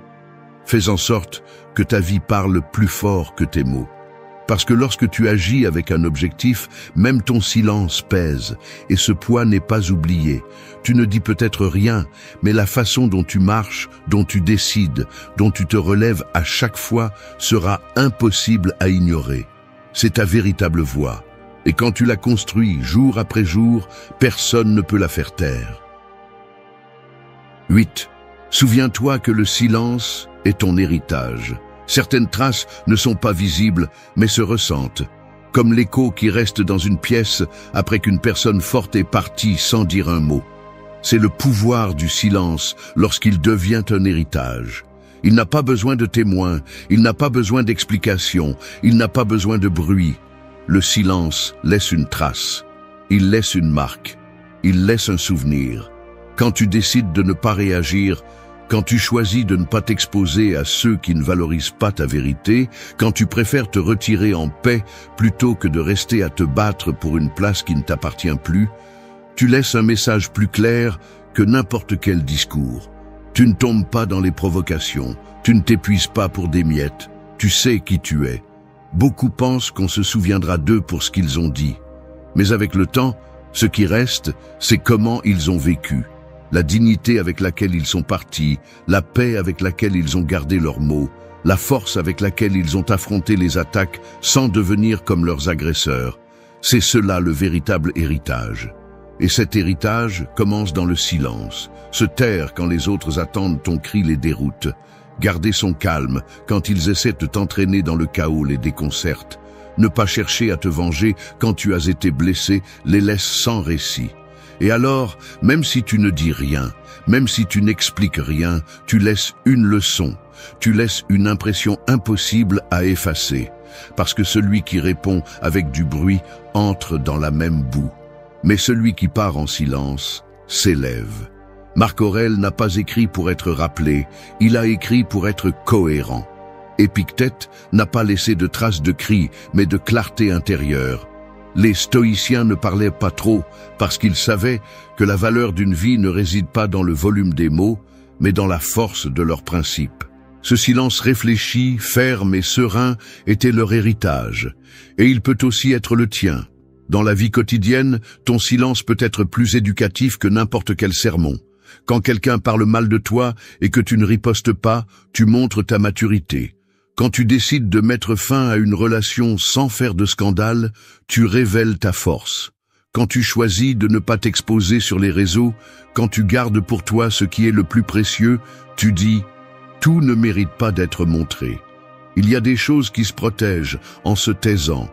Fais en sorte que ta vie parle plus fort que tes mots. Parce que lorsque tu agis avec un objectif, même ton silence pèse, et ce poids n'est pas oublié. Tu ne dis peut-être rien, mais la façon dont tu marches, dont tu décides, dont tu te relèves à chaque fois sera impossible à ignorer. C'est ta véritable voix. Et quand tu la construis jour après jour, personne ne peut la faire taire. 8. Souviens-toi que le silence est ton héritage. Certaines traces ne sont pas visibles, mais se ressentent, comme l'écho qui reste dans une pièce après qu'une personne forte est partie sans dire un mot. C'est le pouvoir du silence lorsqu'il devient un héritage. Il n'a pas besoin de témoins, il n'a pas besoin d'explications, il n'a pas besoin de bruit. Le silence laisse une trace, il laisse une marque, il laisse un souvenir. Quand tu décides de ne pas réagir, quand tu choisis de ne pas t'exposer à ceux qui ne valorisent pas ta vérité, quand tu préfères te retirer en paix plutôt que de rester à te battre pour une place qui ne t'appartient plus, tu laisses un message plus clair que n'importe quel discours. Tu ne tombes pas dans les provocations, tu ne t'épuises pas pour des miettes, tu sais qui tu es. Beaucoup pensent qu'on se souviendra d'eux pour ce qu'ils ont dit. Mais avec le temps, ce qui reste, c'est comment ils ont vécu. La dignité avec laquelle ils sont partis, la paix avec laquelle ils ont gardé leurs mots, la force avec laquelle ils ont affronté les attaques sans devenir comme leurs agresseurs. C'est cela le véritable héritage. Et cet héritage commence dans le silence. Se taire quand les autres attendent ton cri les déroute. Garder son calme quand ils essaient de t'entraîner dans le chaos les déconcerte. Ne pas chercher à te venger quand tu as été blessé les laisse sans récit. Et alors, même si tu ne dis rien, même si tu n'expliques rien, tu laisses une leçon, tu laisses une impression impossible à effacer, parce que celui qui répond avec du bruit entre dans la même boue. Mais celui qui part en silence s'élève. Marc Aurèle n'a pas écrit pour être rappelé, il a écrit pour être cohérent. Épictète n'a pas laissé de traces de cris, mais de clarté intérieure. Les stoïciens ne parlaient pas trop parce qu'ils savaient que la valeur d'une vie ne réside pas dans le volume des mots, mais dans la force de leurs principes. Ce silence réfléchi, ferme et serein était leur héritage, et il peut aussi être le tien. Dans la vie quotidienne, ton silence peut être plus éducatif que n'importe quel sermon. Quand quelqu'un parle mal de toi et que tu ne ripostes pas, tu montres ta maturité. Quand tu décides de mettre fin à une relation sans faire de scandale, tu révèles ta force. Quand tu choisis de ne pas t'exposer sur les réseaux, quand tu gardes pour toi ce qui est le plus précieux, tu dis « tout ne mérite pas d'être montré ». Il y a des choses qui se protègent en se taisant.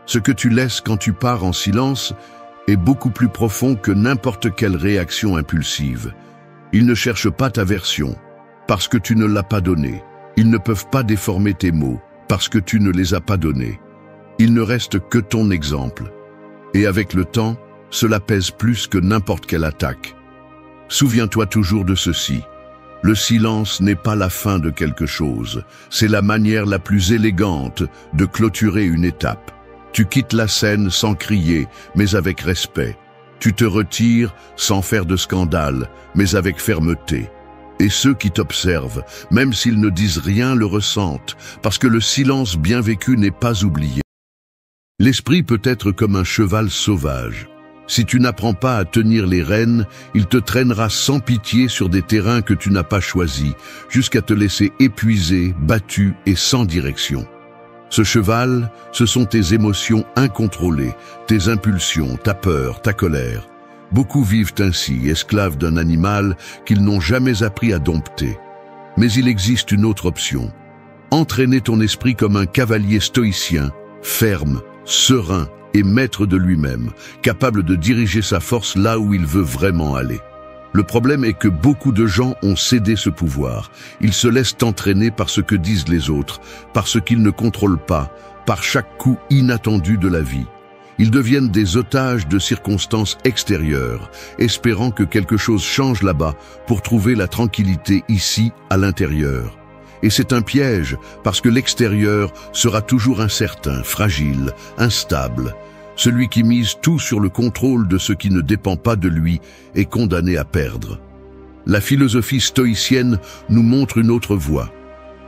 Ce que tu laisses quand tu pars en silence est beaucoup plus profond que n'importe quelle réaction impulsive. Ils ne cherchent pas ta version, parce que tu ne l'as pas donnée. Ils ne peuvent pas déformer tes mots, parce que tu ne les as pas donnés. Il ne reste que ton exemple. Et avec le temps, cela pèse plus que n'importe quelle attaque. Souviens-toi toujours de ceci. Le silence n'est pas la fin de quelque chose, c'est la manière la plus élégante de clôturer une étape. Tu quittes la scène sans crier, mais avec respect. Tu te retires sans faire de scandale, mais avec fermeté. Et ceux qui t'observent, même s'ils ne disent rien, le ressentent, parce que le silence bien vécu n'est pas oublié. L'esprit peut être comme un cheval sauvage. Si tu n'apprends pas à tenir les rênes, il te traînera sans pitié sur des terrains que tu n'as pas choisis, jusqu'à te laisser épuisé, battu et sans direction. Ce cheval, ce sont tes émotions incontrôlées, tes impulsions, ta peur, ta colère. Beaucoup vivent ainsi, esclaves d'un animal qu'ils n'ont jamais appris à dompter. Mais il existe une autre option. Entraîner ton esprit comme un cavalier stoïcien, ferme, serein et maître de lui-même, capable de diriger sa force là où il veut vraiment aller. Le problème est que beaucoup de gens ont cédé ce pouvoir. Ils se laissent entraîner par ce que disent les autres, par ce qu'ils ne contrôlent pas, par chaque coup inattendu de la vie. Ils deviennent des otages de circonstances extérieures, espérant que quelque chose change là-bas pour trouver la tranquillité ici, à l'intérieur. Et c'est un piège, parce que l'extérieur sera toujours incertain, fragile, instable. Celui qui mise tout sur le contrôle de ce qui ne dépend pas de lui est condamné à perdre. La philosophie stoïcienne nous montre une autre voie.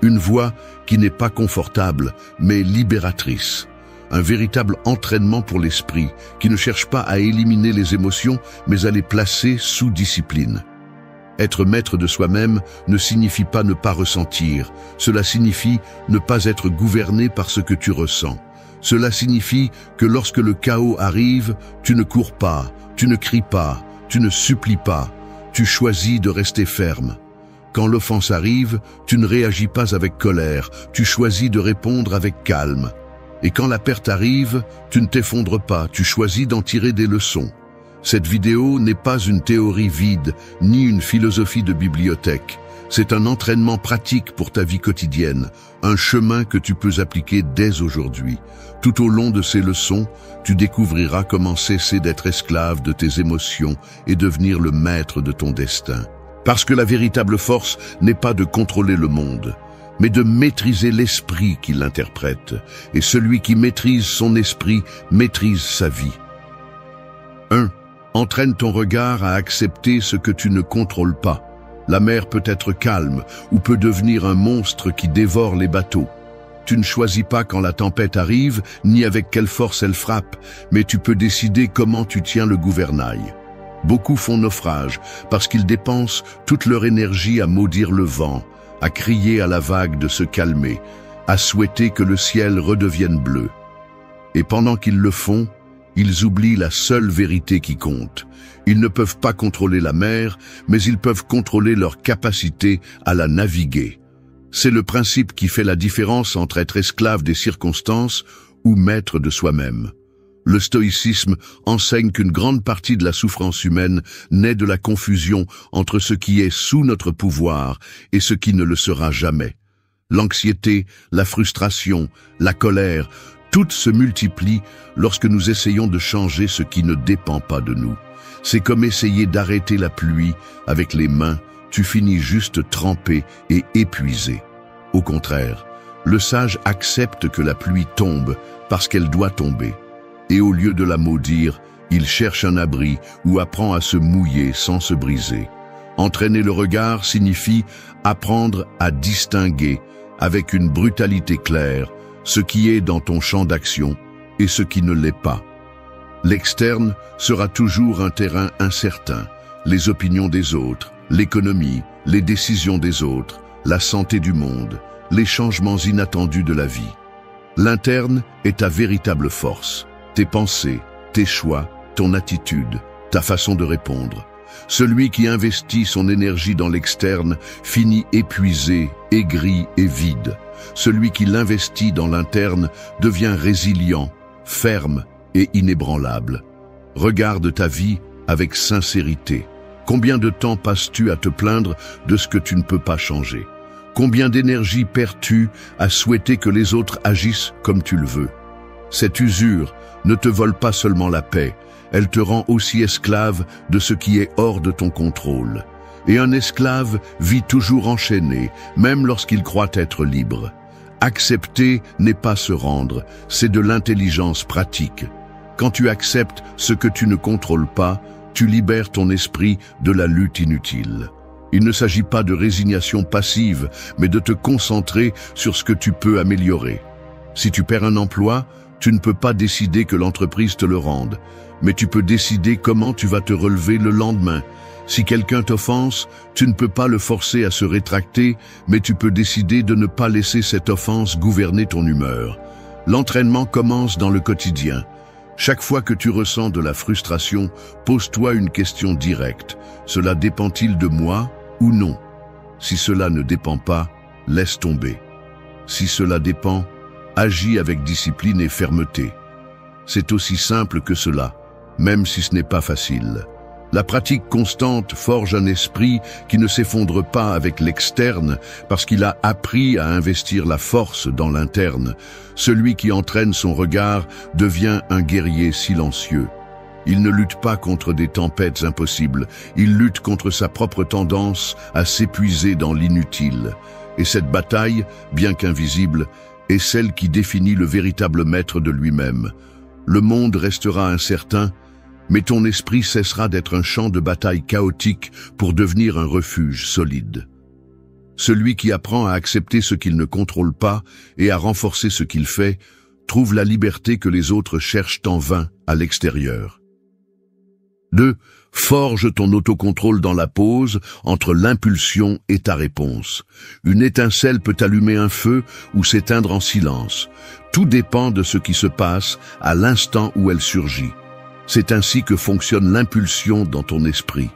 Une voie qui n'est pas confortable, mais libératrice. Un véritable entraînement pour l'esprit, qui ne cherche pas à éliminer les émotions, mais à les placer sous discipline. Être maître de soi-même ne signifie pas ne pas ressentir. Cela signifie ne pas être gouverné par ce que tu ressens. Cela signifie que lorsque le chaos arrive, tu ne cours pas, tu ne cries pas, tu ne supplies pas, tu choisis de rester ferme. Quand l'offense arrive, tu ne réagis pas avec colère, tu choisis de répondre avec calme. Et quand la perte arrive, tu ne t'effondres pas, tu choisis d'en tirer des leçons. Cette vidéo n'est pas une théorie vide, ni une philosophie de bibliothèque. C'est un entraînement pratique pour ta vie quotidienne, un chemin que tu peux appliquer dès aujourd'hui. Tout au long de ces leçons, tu découvriras comment cesser d'être esclave de tes émotions et devenir le maître de ton destin. Parce que la véritable force n'est pas de contrôler le monde, mais de maîtriser l'esprit qui l'interprète. Et celui qui maîtrise son esprit maîtrise sa vie. 1. Entraîne ton regard à accepter ce que tu ne contrôles pas. La mer peut être calme ou peut devenir un monstre qui dévore les bateaux. Tu ne choisis pas quand la tempête arrive, ni avec quelle force elle frappe, mais tu peux décider comment tu tiens le gouvernail. Beaucoup font naufrage parce qu'ils dépensent toute leur énergie à maudire le vent, à crier à la vague de se calmer, à souhaiter que le ciel redevienne bleu. Et pendant qu'ils le font, ils oublient la seule vérité qui compte. Ils ne peuvent pas contrôler la mer, mais ils peuvent contrôler leur capacité à la naviguer. C'est le principe qui fait la différence entre être esclave des circonstances ou maître de soi-même. Le stoïcisme enseigne qu'une grande partie de la souffrance humaine naît de la confusion entre ce qui est sous notre pouvoir et ce qui ne le sera jamais. L'anxiété, la frustration, la colère, toutes se multiplient lorsque nous essayons de changer ce qui ne dépend pas de nous. C'est comme essayer d'arrêter la pluie avec les mains, tu finis juste trempé et épuisé. Au contraire, le sage accepte que la pluie tombe parce qu'elle doit tomber. Et au lieu de la maudire, il cherche un abri ou apprend à se mouiller sans se briser. Entraîner le regard signifie apprendre à distinguer avec une brutalité claire ce qui est dans ton champ d'action et ce qui ne l'est pas. L'externe sera toujours un terrain incertain, les opinions des autres, l'économie, les décisions des autres, la santé du monde, les changements inattendus de la vie. L'interne est ta véritable force, tes pensées, tes choix, ton attitude, ta façon de répondre. Celui qui investit son énergie dans l'externe finit épuisé, aigri et vide. Celui qui l'investit dans l'interne devient résilient, ferme et inébranlable. Regarde ta vie avec sincérité. Combien de temps passes-tu à te plaindre de ce que tu ne peux pas changer? Combien d'énergie perds-tu à souhaiter que les autres agissent comme tu le veux? Cette usure ne te vole pas seulement la paix, elle te rend aussi esclave de ce qui est hors de ton contrôle. Et un esclave vit toujours enchaîné, même lorsqu'il croit être libre. Accepter n'est pas se rendre, c'est de l'intelligence pratique. Quand tu acceptes ce que tu ne contrôles pas, tu libères ton esprit de la lutte inutile. Il ne s'agit pas de résignation passive, mais de te concentrer sur ce que tu peux améliorer. Si tu perds un emploi, tu ne peux pas décider que l'entreprise te le rende, mais tu peux décider comment tu vas te relever le lendemain. Si quelqu'un t'offense, tu ne peux pas le forcer à se rétracter, mais tu peux décider de ne pas laisser cette offense gouverner ton humeur. L'entraînement commence dans le quotidien. Chaque fois que tu ressens de la frustration, pose-toi une question directe. Cela dépend-il de moi ou non? Si cela ne dépend pas, laisse tomber. Si cela dépend, agis avec discipline et fermeté. C'est aussi simple que cela, même si ce n'est pas facile. La pratique constante forge un esprit qui ne s'effondre pas avec l'externe parce qu'il a appris à investir la force dans l'interne. Celui qui entraîne son regard devient un guerrier silencieux. Il ne lutte pas contre des tempêtes impossibles, il lutte contre sa propre tendance à s'épuiser dans l'inutile. Et cette bataille, bien qu'invisible, est celle qui définit le véritable maître de lui-même. Le monde restera incertain, mais ton esprit cessera d'être un champ de bataille chaotique pour devenir un refuge solide. Celui qui apprend à accepter ce qu'il ne contrôle pas et à renforcer ce qu'il fait, trouve la liberté que les autres cherchent en vain à l'extérieur. 2. Forge ton autocontrôle dans la pause entre l'impulsion et ta réponse. Une étincelle peut allumer un feu ou s'éteindre en silence. Tout dépend de ce qui se passe à l'instant où elle surgit. C'est ainsi que fonctionne l'impulsion dans ton esprit.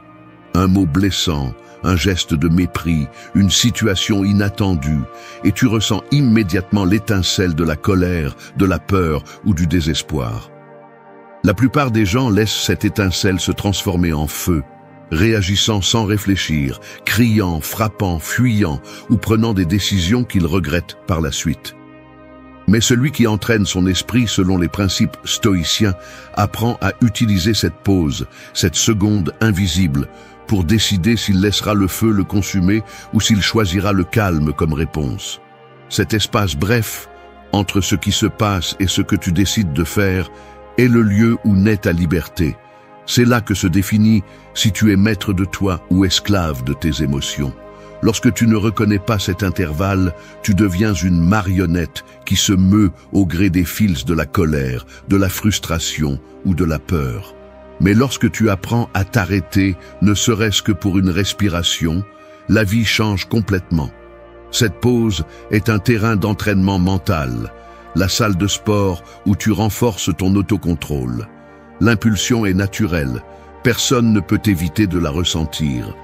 Un mot blessant, un geste de mépris, une situation inattendue, et tu ressens immédiatement l'étincelle de la colère, de la peur ou du désespoir. La plupart des gens laissent cette étincelle se transformer en feu, réagissant sans réfléchir, criant, frappant, fuyant ou prenant des décisions qu'ils regrettent par la suite. Mais celui qui entraîne son esprit selon les principes stoïciens apprend à utiliser cette pause, cette seconde invisible, pour décider s'il laissera le feu le consumer ou s'il choisira le calme comme réponse. Cet espace bref, entre ce qui se passe et ce que tu décides de faire, est le lieu où naît ta liberté. C'est là que se définit si tu es maître de toi ou esclave de tes émotions. Lorsque tu ne reconnais pas cet intervalle, tu deviens une marionnette qui se meut au gré des fils de la colère, de la frustration ou de la peur. Mais lorsque tu apprends à t'arrêter, ne serait-ce que pour une respiration, la vie change complètement. Cette pause est un terrain d'entraînement mental, la salle de sport où tu renforces ton autocontrôle. L'impulsion est naturelle, personne ne peut éviter de la ressentir.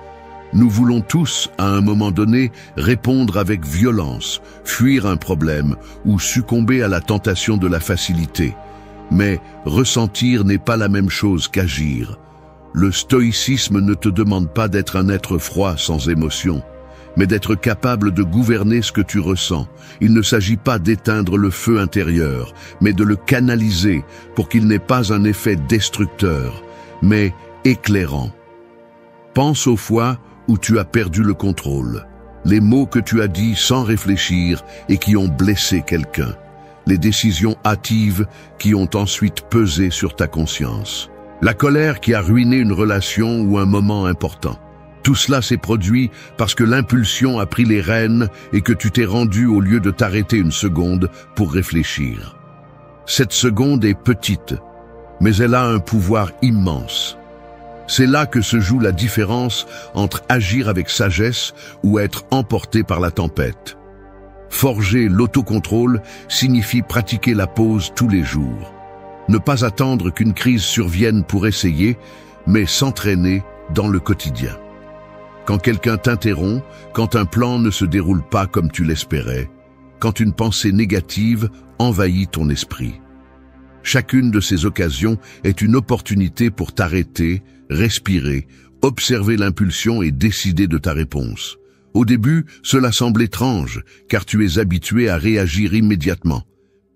Nous voulons tous, à un moment donné, répondre avec violence, fuir un problème ou succomber à la tentation de la facilité. Mais ressentir n'est pas la même chose qu'agir. Le stoïcisme ne te demande pas d'être un être froid sans émotion, mais d'être capable de gouverner ce que tu ressens. Il ne s'agit pas d'éteindre le feu intérieur, mais de le canaliser pour qu'il n'ait pas un effet destructeur, mais éclairant. Pense aux fois où tu as perdu le contrôle, les mots que tu as dits sans réfléchir et qui ont blessé quelqu'un, les décisions hâtives qui ont ensuite pesé sur ta conscience, la colère qui a ruiné une relation ou un moment important. Tout cela s'est produit parce que l'impulsion a pris les rênes et que tu t'es rendu au lieu de t'arrêter une seconde pour réfléchir. Cette seconde est petite, mais elle a un pouvoir immense. C'est là que se joue la différence entre agir avec sagesse ou être emporté par la tempête. Forger l'autocontrôle signifie pratiquer la pause tous les jours. Ne pas attendre qu'une crise survienne pour essayer, mais s'entraîner dans le quotidien. Quand quelqu'un t'interrompt, quand un plan ne se déroule pas comme tu l'espérais, quand une pensée négative envahit ton esprit. Chacune de ces occasions est une opportunité pour t'arrêter, respirer, observer l'impulsion et décider de ta réponse. Au début, cela semble étrange, car tu es habitué à réagir immédiatement.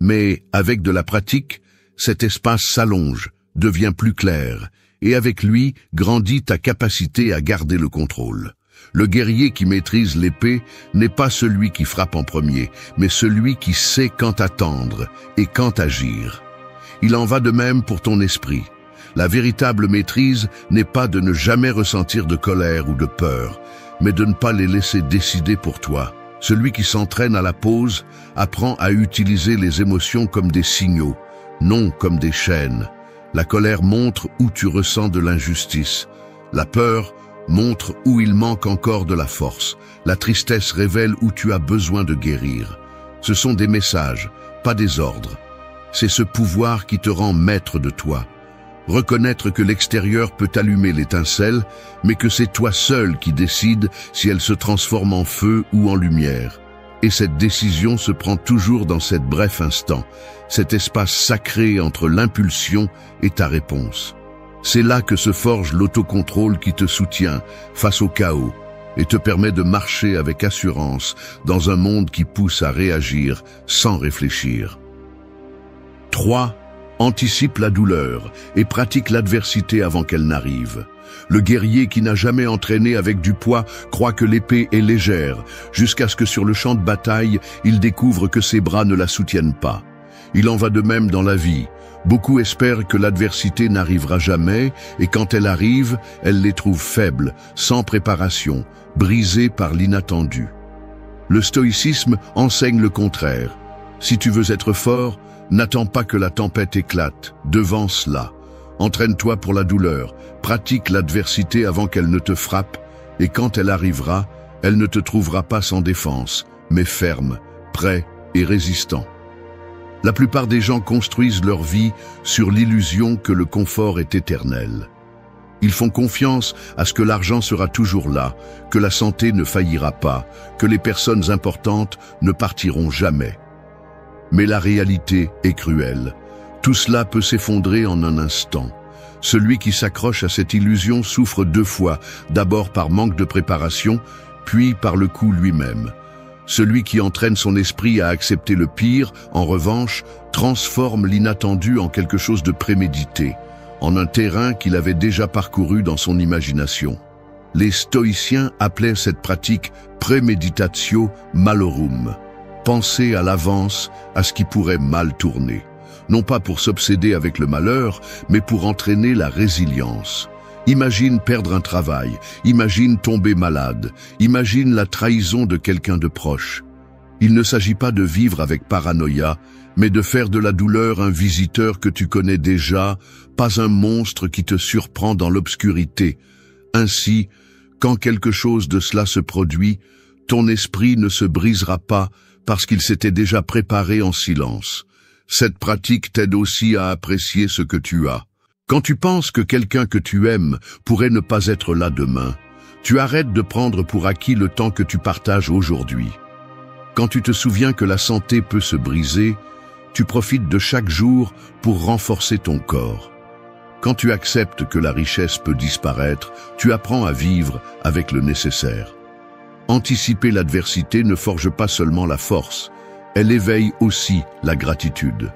Mais avec de la pratique, cet espace s'allonge, devient plus clair, et avec lui grandit ta capacité à garder le contrôle. Le guerrier qui maîtrise l'épée n'est pas celui qui frappe en premier, mais celui qui sait quand attendre et quand agir. Il en va de même pour ton esprit. La véritable maîtrise n'est pas de ne jamais ressentir de colère ou de peur, mais de ne pas les laisser décider pour toi. Celui qui s'entraîne à la pause apprend à utiliser les émotions comme des signaux, non comme des chaînes. La colère montre où tu ressens de l'injustice. La peur montre où il manque encore de la force. La tristesse révèle où tu as besoin de guérir. Ce sont des messages, pas des ordres. C'est ce pouvoir qui te rend maître de toi. Reconnaître que l'extérieur peut allumer l'étincelle, mais que c'est toi seul qui décides si elle se transforme en feu ou en lumière. Et cette décision se prend toujours dans cet bref instant, cet espace sacré entre l'impulsion et ta réponse. C'est là que se forge l'autocontrôle qui te soutient face au chaos et te permet de marcher avec assurance dans un monde qui pousse à réagir sans réfléchir. 3. Anticipe la douleur et pratique l'adversité avant qu'elle n'arrive. Le guerrier qui n'a jamais entraîné avec du poids croit que l'épée est légère, jusqu'à ce que sur le champ de bataille, il découvre que ses bras ne la soutiennent pas. Il en va de même dans la vie. Beaucoup espèrent que l'adversité n'arrivera jamais, et quand elle arrive, elle les trouve faibles, sans préparation, brisées par l'inattendu. Le stoïcisme enseigne le contraire. Si tu veux être fort, n'attends pas que la tempête éclate, devance-la. Entraîne-toi pour la douleur, pratique l'adversité avant qu'elle ne te frappe, et quand elle arrivera, elle ne te trouvera pas sans défense, mais ferme, prêt et résistant. La plupart des gens construisent leur vie sur l'illusion que le confort est éternel. Ils font confiance à ce que l'argent sera toujours là, que la santé ne faillira pas, que les personnes importantes ne partiront jamais. Mais la réalité est cruelle. Tout cela peut s'effondrer en un instant. Celui qui s'accroche à cette illusion souffre 2 fois, d'abord par manque de préparation, puis par le coup lui-même. Celui qui entraîne son esprit à accepter le pire, en revanche, transforme l'inattendu en quelque chose de prémédité, en un terrain qu'il avait déjà parcouru dans son imagination. Les stoïciens appelaient cette pratique préméditatio malorum, penser à l'avance à ce qui pourrait mal tourner, non pas pour s'obséder avec le malheur, mais pour entraîner la résilience. Imagine perdre un travail, imagine tomber malade, imagine la trahison de quelqu'un de proche. Il ne s'agit pas de vivre avec paranoïa, mais de faire de la douleur un visiteur que tu connais déjà, pas un monstre qui te surprend dans l'obscurité. Ainsi, quand quelque chose de cela se produit, ton esprit ne se brisera pas parce qu'il s'était déjà préparé en silence. Cette pratique t'aide aussi à apprécier ce que tu as. Quand tu penses que quelqu'un que tu aimes pourrait ne pas être là demain, tu arrêtes de prendre pour acquis le temps que tu partages aujourd'hui. Quand tu te souviens que la santé peut se briser, tu profites de chaque jour pour renforcer ton corps. Quand tu acceptes que la richesse peut disparaître, tu apprends à vivre avec le nécessaire. Anticiper l'adversité ne forge pas seulement la force, elle éveille aussi la gratitude.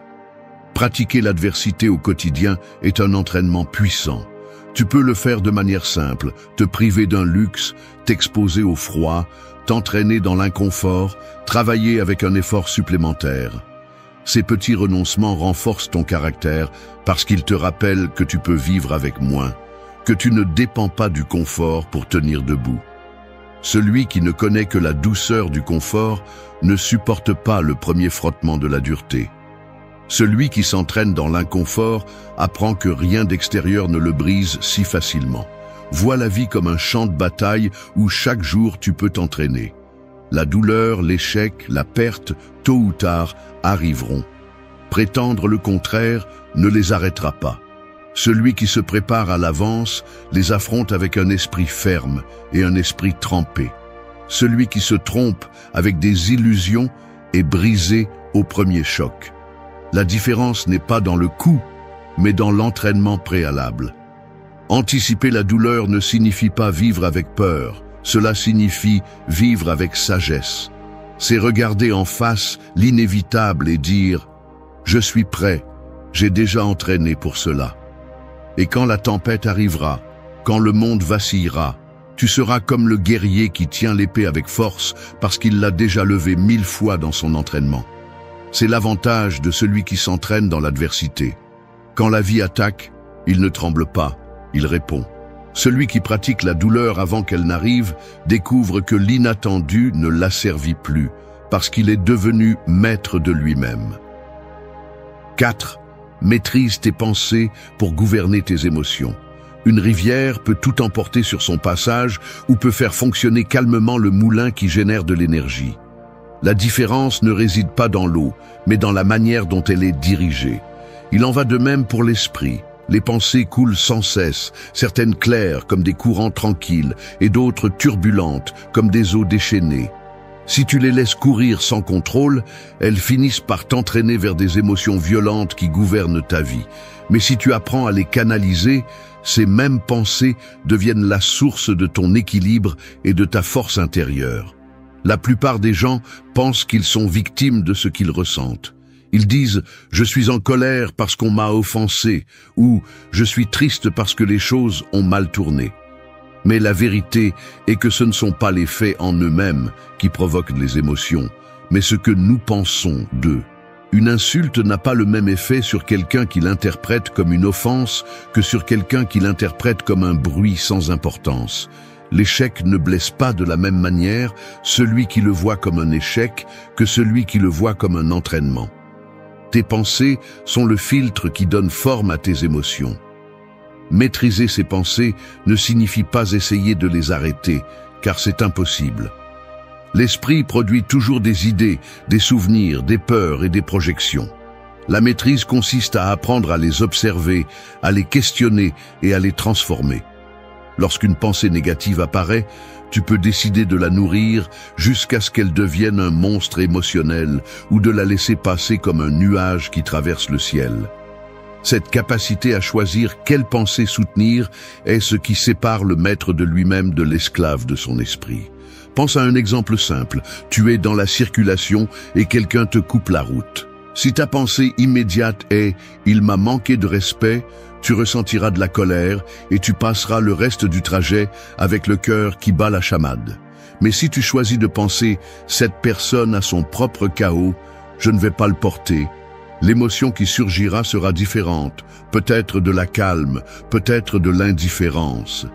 Pratiquer l'adversité au quotidien est un entraînement puissant. Tu peux le faire de manière simple, te priver d'un luxe, t'exposer au froid, t'entraîner dans l'inconfort, travailler avec un effort supplémentaire. Ces petits renoncements renforcent ton caractère parce qu'ils te rappellent que tu peux vivre avec moins, que tu ne dépends pas du confort pour tenir debout. Celui qui ne connaît que la douceur du confort ne supporte pas le premier frottement de la dureté. Celui qui s'entraîne dans l'inconfort apprend que rien d'extérieur ne le brise si facilement. Vois la vie comme un champ de bataille où chaque jour tu peux t'entraîner. La douleur, l'échec, la perte, tôt ou tard, arriveront. Prétendre le contraire ne les arrêtera pas. Celui qui se prépare à l'avance les affronte avec un esprit ferme et un esprit trempé. Celui qui se trompe avec des illusions est brisé au premier choc. La différence n'est pas dans le coup, mais dans l'entraînement préalable. Anticiper la douleur ne signifie pas vivre avec peur, cela signifie vivre avec sagesse. C'est regarder en face l'inévitable et dire « Je suis prêt, j'ai déjà entraîné pour cela ». Et quand la tempête arrivera, quand le monde vacillera, tu seras comme le guerrier qui tient l'épée avec force parce qu'il l'a déjà levée 1000 fois dans son entraînement. C'est l'avantage de celui qui s'entraîne dans l'adversité. Quand la vie attaque, il ne tremble pas, il répond. Celui qui pratique la douleur avant qu'elle n'arrive découvre que l'inattendu ne l'asservit plus, parce qu'il est devenu maître de lui-même. 4. Maîtrise tes pensées pour gouverner tes émotions. Une rivière peut tout emporter sur son passage ou peut faire fonctionner calmement le moulin qui génère de l'énergie. La différence ne réside pas dans l'eau, mais dans la manière dont elle est dirigée. Il en va de même pour l'esprit. Les pensées coulent sans cesse, certaines claires comme des courants tranquilles et d'autres turbulentes comme des eaux déchaînées. Si tu les laisses courir sans contrôle, elles finissent par t'entraîner vers des émotions violentes qui gouvernent ta vie. Mais si tu apprends à les canaliser, ces mêmes pensées deviennent la source de ton équilibre et de ta force intérieure. La plupart des gens pensent qu'ils sont victimes de ce qu'ils ressentent. Ils disent « je suis en colère parce qu'on m'a offensé » ou « je suis triste parce que les choses ont mal tourné ». Mais la vérité est que ce ne sont pas les faits en eux-mêmes qui provoquent les émotions, mais ce que nous pensons d'eux. Une insulte n'a pas le même effet sur quelqu'un qui l'interprète comme une offense que sur quelqu'un qui l'interprète comme un bruit sans importance. L'échec ne blesse pas de la même manière celui qui le voit comme un échec que celui qui le voit comme un entraînement. Tes pensées sont le filtre qui donne forme à tes émotions. Maîtriser ces pensées ne signifie pas essayer de les arrêter, car c'est impossible. L'esprit produit toujours des idées, des souvenirs, des peurs et des projections. La maîtrise consiste à apprendre à les observer, à les questionner et à les transformer. Lorsqu'une pensée négative apparaît, tu peux décider de la nourrir jusqu'à ce qu'elle devienne un monstre émotionnel ou de la laisser passer comme un nuage qui traverse le ciel. Cette capacité à choisir quelle pensée soutenir est ce qui sépare le maître de lui-même de l'esclave de son esprit. Pense à un exemple simple. Tu es dans la circulation et quelqu'un te coupe la route. Si ta pensée immédiate est « il m'a manqué de respect », tu ressentiras de la colère et tu passeras le reste du trajet avec le cœur qui bat la chamade. Mais si tu choisis de penser « cette personne a son propre chaos, je ne vais pas le porter », l'émotion qui surgira sera différente, peut-être de la calme, peut-être de l'indifférence.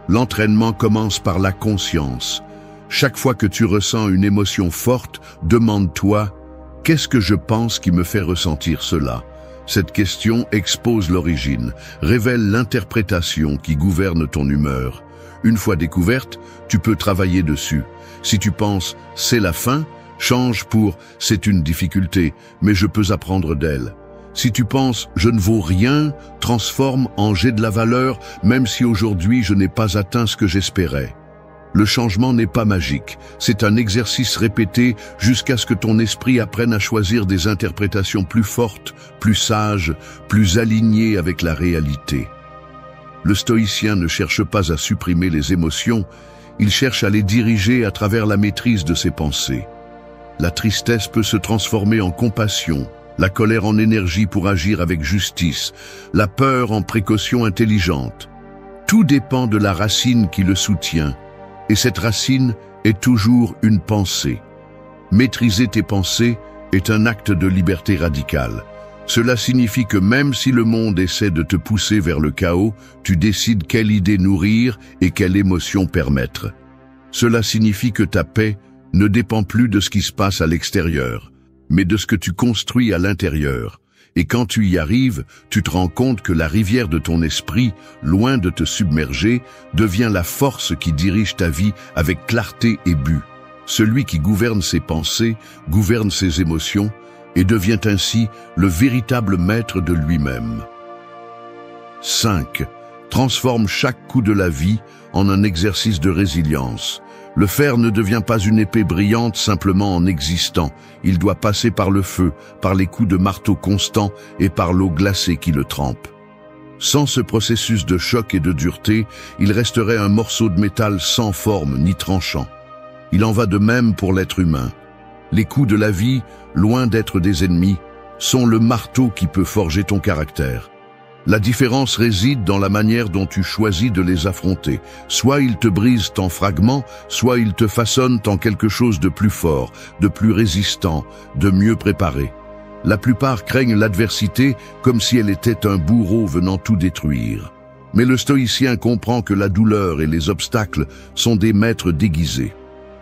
L'entraînement commence par la conscience. Chaque fois que tu ressens une émotion forte, demande-toi « qu'est-ce que je pense qui me fait ressentir cela ?» Cette question expose l'origine, révèle l'interprétation qui gouverne ton humeur. Une fois découverte, tu peux travailler dessus. Si tu penses « c'est la fin », change pour « c'est une difficulté, mais je peux apprendre d'elle ». Si tu penses « je ne vaux rien », transforme en « j'ai de la valeur, même si aujourd'hui je n'ai pas atteint ce que j'espérais ». Le changement n'est pas magique, c'est un exercice répété jusqu'à ce que ton esprit apprenne à choisir des interprétations plus fortes, plus sages, plus alignées avec la réalité. Le stoïcien ne cherche pas à supprimer les émotions, il cherche à les diriger à travers la maîtrise de ses pensées. La tristesse peut se transformer en compassion, la colère en énergie pour agir avec justice, la peur en précaution intelligente. Tout dépend de la racine qui le soutient. Et cette racine est toujours une pensée. Maîtriser tes pensées est un acte de liberté radicale. Cela signifie que même si le monde essaie de te pousser vers le chaos, tu décides quelle idée nourrir et quelle émotion permettre. Cela signifie que ta paix ne dépend plus de ce qui se passe à l'extérieur, mais de ce que tu construis à l'intérieur. Et quand tu y arrives, tu te rends compte que la rivière de ton esprit, loin de te submerger, devient la force qui dirige ta vie avec clarté et but. Celui qui gouverne ses pensées, gouverne ses émotions, et devient ainsi le véritable maître de lui-même. 5. Transforme chaque coup de la vie en un exercice de résilience. Le fer ne devient pas une épée brillante simplement en existant. Il doit passer par le feu, par les coups de marteau constants et par l'eau glacée qui le trempe. Sans ce processus de choc et de dureté, il resterait un morceau de métal sans forme ni tranchant. Il en va de même pour l'être humain. Les coups de la vie, loin d'être des ennemis, sont le marteau qui peut forger ton caractère. La différence réside dans la manière dont tu choisis de les affronter. Soit ils te brisent en fragments, soit ils te façonnent en quelque chose de plus fort, de plus résistant, de mieux préparé. La plupart craignent l'adversité comme si elle était un bourreau venant tout détruire. Mais le stoïcien comprend que la douleur et les obstacles sont des maîtres déguisés.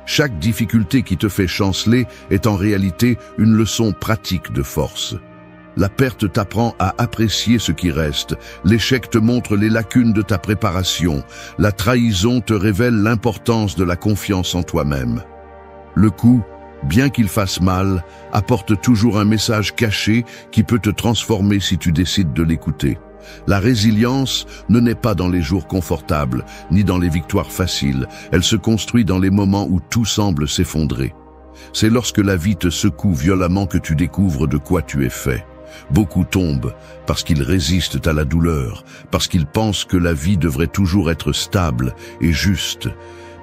Chaque difficulté qui te fait chanceler est en réalité une leçon pratique de force. La perte t'apprend à apprécier ce qui reste, l'échec te montre les lacunes de ta préparation, la trahison te révèle l'importance de la confiance en toi-même. Le coup, bien qu'il fasse mal, apporte toujours un message caché qui peut te transformer si tu décides de l'écouter. La résilience ne naît pas dans les jours confortables, ni dans les victoires faciles. Elle se construit dans les moments où tout semble s'effondrer. C'est lorsque la vie te secoue violemment que tu découvres de quoi tu es fait. Beaucoup tombent parce qu'ils résistent à la douleur, parce qu'ils pensent que la vie devrait toujours être stable et juste.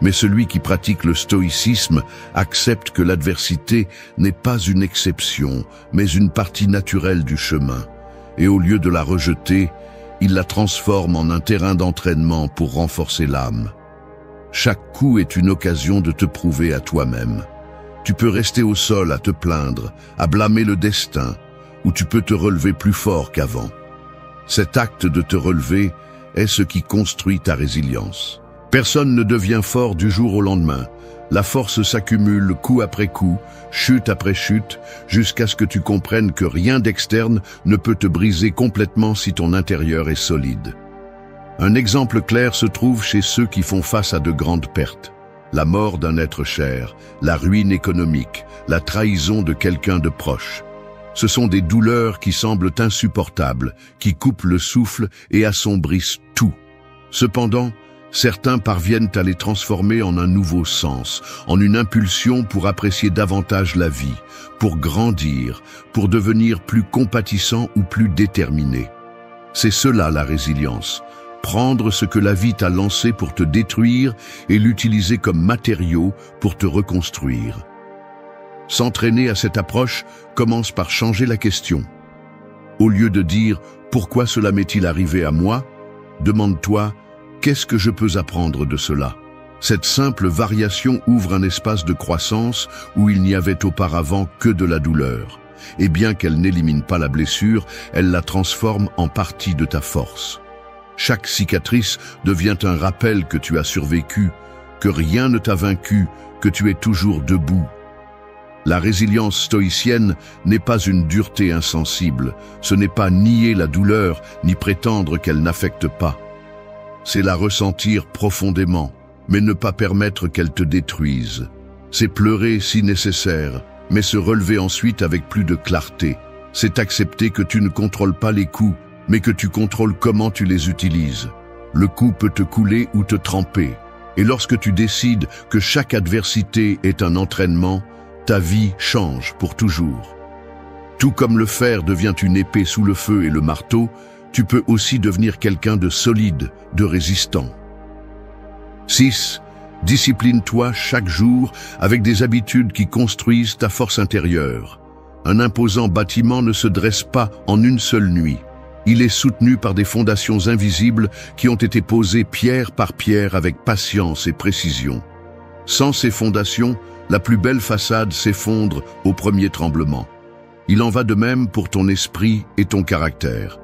Mais celui qui pratique le stoïcisme accepte que l'adversité n'est pas une exception, mais une partie naturelle du chemin. Et au lieu de la rejeter, il la transforme en un terrain d'entraînement pour renforcer l'âme. Chaque coup est une occasion de te prouver à toi-même. Tu peux rester au sol à te plaindre, à blâmer le destin, ou tu peux te relever plus fort qu'avant. Cet acte de te relever est ce qui construit ta résilience. Personne ne devient fort du jour au lendemain. La force s'accumule coup après coup, chute après chute, jusqu'à ce que tu comprennes que rien d'externe ne peut te briser complètement si ton intérieur est solide. Un exemple clair se trouve chez ceux qui font face à de grandes pertes. La mort d'un être cher, la ruine économique, la trahison de quelqu'un de proche. Ce sont des douleurs qui semblent insupportables, qui coupent le souffle et assombrissent tout. Cependant, certains parviennent à les transformer en un nouveau sens, en une impulsion pour apprécier davantage la vie, pour grandir, pour devenir plus compatissant ou plus déterminé. C'est cela la résilience. Prendre ce que la vie t'a lancé pour te détruire et l'utiliser comme matériau pour te reconstruire. S'entraîner à cette approche commence par changer la question. Au lieu de dire « Pourquoi cela m'est-il arrivé à moi ?», demande-toi « Qu'est-ce que je peux apprendre de cela ?» Cette simple variation ouvre un espace de croissance où il n'y avait auparavant que de la douleur. Et bien qu'elle n'élimine pas la blessure, elle la transforme en partie de ta force. Chaque cicatrice devient un rappel que tu as survécu, que rien ne t'a vaincu, que tu es toujours debout. La résilience stoïcienne n'est pas une dureté insensible, ce n'est pas nier la douleur ni prétendre qu'elle n'affecte pas. C'est la ressentir profondément, mais ne pas permettre qu'elle te détruise. C'est pleurer si nécessaire, mais se relever ensuite avec plus de clarté. C'est accepter que tu ne contrôles pas les coups, mais que tu contrôles comment tu les utilises. Le coup peut te couler ou te tremper. Et lorsque tu décides que chaque adversité est un entraînement, ta vie change pour toujours. Tout comme le fer devient une épée sous le feu et le marteau, tu peux aussi devenir quelqu'un de solide, de résistant. 6. Discipline-toi chaque jour avec des habitudes qui construisent ta force intérieure. Un imposant bâtiment ne se dresse pas en une seule nuit. Il est soutenu par des fondations invisibles qui ont été posées pierre par pierre avec patience et précision. Sans ces fondations, la plus belle façade s'effondre au premier tremblement. Il en va de même pour ton esprit et ton caractère.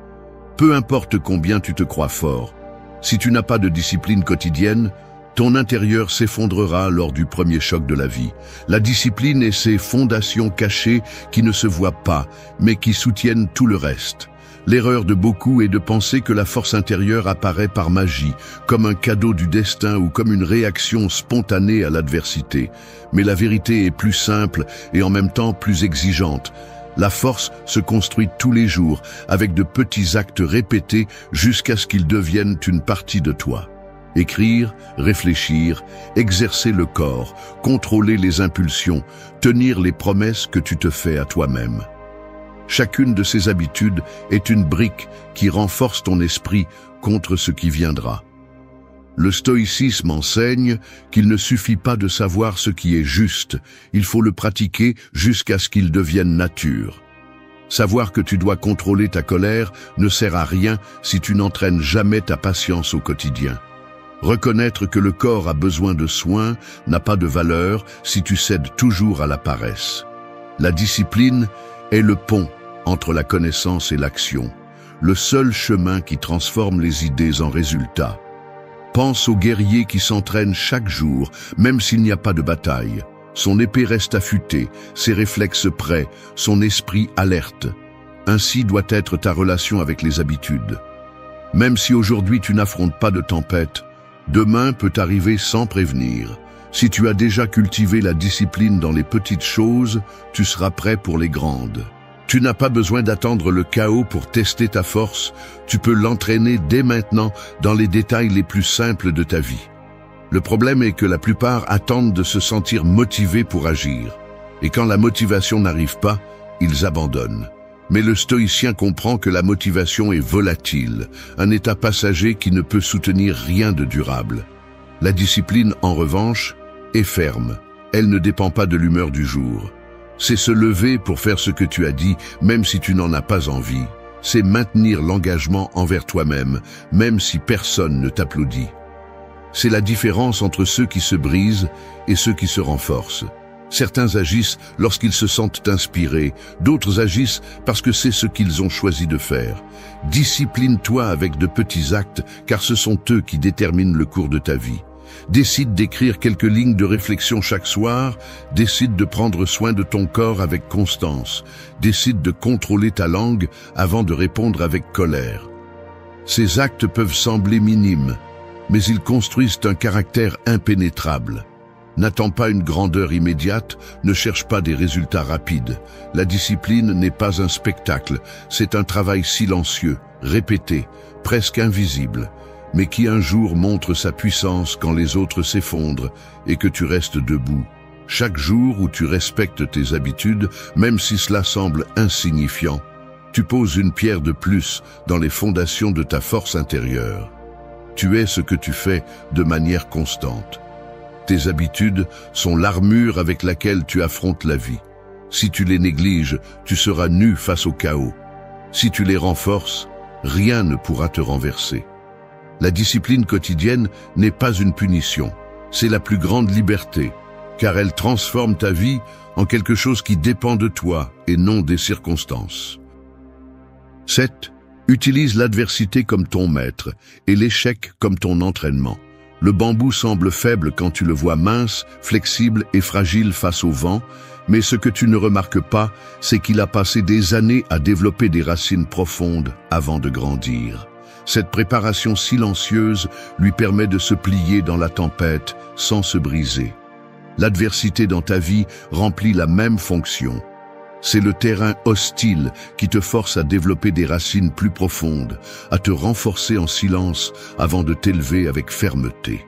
Peu importe combien tu te crois fort, si tu n'as pas de discipline quotidienne, ton intérieur s'effondrera lors du premier choc de la vie. La discipline est ces fondations cachées qui ne se voient pas, mais qui soutiennent tout le reste. L'erreur de beaucoup est de penser que la force intérieure apparaît par magie, comme un cadeau du destin ou comme une réaction spontanée à l'adversité. Mais la vérité est plus simple et en même temps plus exigeante. La force se construit tous les jours, avec de petits actes répétés jusqu'à ce qu'ils deviennent une partie de toi. Écrire, réfléchir, exercer le corps, contrôler les impulsions, tenir les promesses que tu te fais à toi-même. Chacune de ces habitudes est une brique qui renforce ton esprit contre ce qui viendra. Le stoïcisme enseigne qu'il ne suffit pas de savoir ce qui est juste, il faut le pratiquer jusqu'à ce qu'il devienne nature. Savoir que tu dois contrôler ta colère ne sert à rien si tu n'entraînes jamais ta patience au quotidien. Reconnaître que le corps a besoin de soins n'a pas de valeur si tu cèdes toujours à la paresse. La discipline est le pont entre la connaissance et l'action, le seul chemin qui transforme les idées en résultats. Pense au guerrier qui s'entraîne chaque jour, même s'il n'y a pas de bataille. Son épée reste affûtée, ses réflexes prêts, son esprit alerte. Ainsi doit être ta relation avec les habitudes. Même si aujourd'hui tu n'affrontes pas de tempête, demain peut arriver sans prévenir. Si tu as déjà cultivé la discipline dans les petites choses, tu seras prêt pour les grandes. Tu n'as pas besoin d'attendre le chaos pour tester ta force, tu peux l'entraîner dès maintenant dans les détails les plus simples de ta vie. Le problème est que la plupart attendent de se sentir motivés pour agir. Et quand la motivation n'arrive pas, ils abandonnent. Mais le stoïcien comprend que la motivation est volatile, un état passager qui ne peut soutenir rien de durable. La discipline, en revanche, est ferme. Elle ne dépend pas de l'humeur du jour. C'est se lever pour faire ce que tu as dit, même si tu n'en as pas envie. C'est maintenir l'engagement envers toi-même, même si personne ne t'applaudit. C'est la différence entre ceux qui se brisent et ceux qui se renforcent. Certains agissent lorsqu'ils se sentent inspirés, d'autres agissent parce que c'est ce qu'ils ont choisi de faire. Discipline-toi avec de petits actes, car ce sont eux qui déterminent le cours de ta vie. Décide d'écrire quelques lignes de réflexion chaque soir, décide de prendre soin de ton corps avec constance, décide de contrôler ta langue avant de répondre avec colère. Ces actes peuvent sembler minimes, mais ils construisent un caractère impénétrable. N'attends pas une grandeur immédiate, ne cherche pas des résultats rapides. La discipline n'est pas un spectacle, c'est un travail silencieux, répété, presque invisible, mais qui un jour montre sa puissance quand les autres s'effondrent et que tu restes debout. Chaque jour où tu respectes tes habitudes, même si cela semble insignifiant, tu poses une pierre de plus dans les fondations de ta force intérieure. Tu es ce que tu fais de manière constante. Tes habitudes sont l'armure avec laquelle tu affrontes la vie. Si tu les négliges, tu seras nu face au chaos. Si tu les renforces, rien ne pourra te renverser. La discipline quotidienne n'est pas une punition, c'est la plus grande liberté, car elle transforme ta vie en quelque chose qui dépend de toi et non des circonstances. 7. Utilise l'adversité comme ton maître et l'échec comme ton entraînement. Le bambou semble faible quand tu le vois mince, flexible et fragile face au vent, mais ce que tu ne remarques pas, c'est qu'il a passé des années à développer des racines profondes avant de grandir. Cette préparation silencieuse lui permet de se plier dans la tempête sans se briser. L'adversité dans ta vie remplit la même fonction. C'est le terrain hostile qui te force à développer des racines plus profondes, à te renforcer en silence avant de t'élever avec fermeté.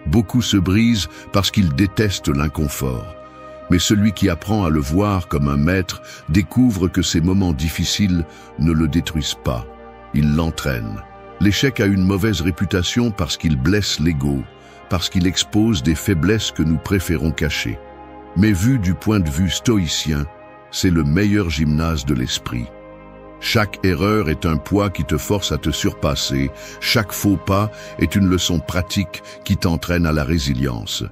Beaucoup se brisent parce qu'ils détestent l'inconfort. Mais celui qui apprend à le voir comme un maître découvre que ces moments difficiles ne le détruisent pas, ils l'entraînent. L'échec a une mauvaise réputation parce qu'il blesse l'ego, parce qu'il expose des faiblesses que nous préférons cacher. Mais vu du point de vue stoïcien, c'est le meilleur gymnase de l'esprit. Chaque erreur est un poids qui te force à te surpasser, chaque faux pas est une leçon pratique qui t'entraîne à la résilience.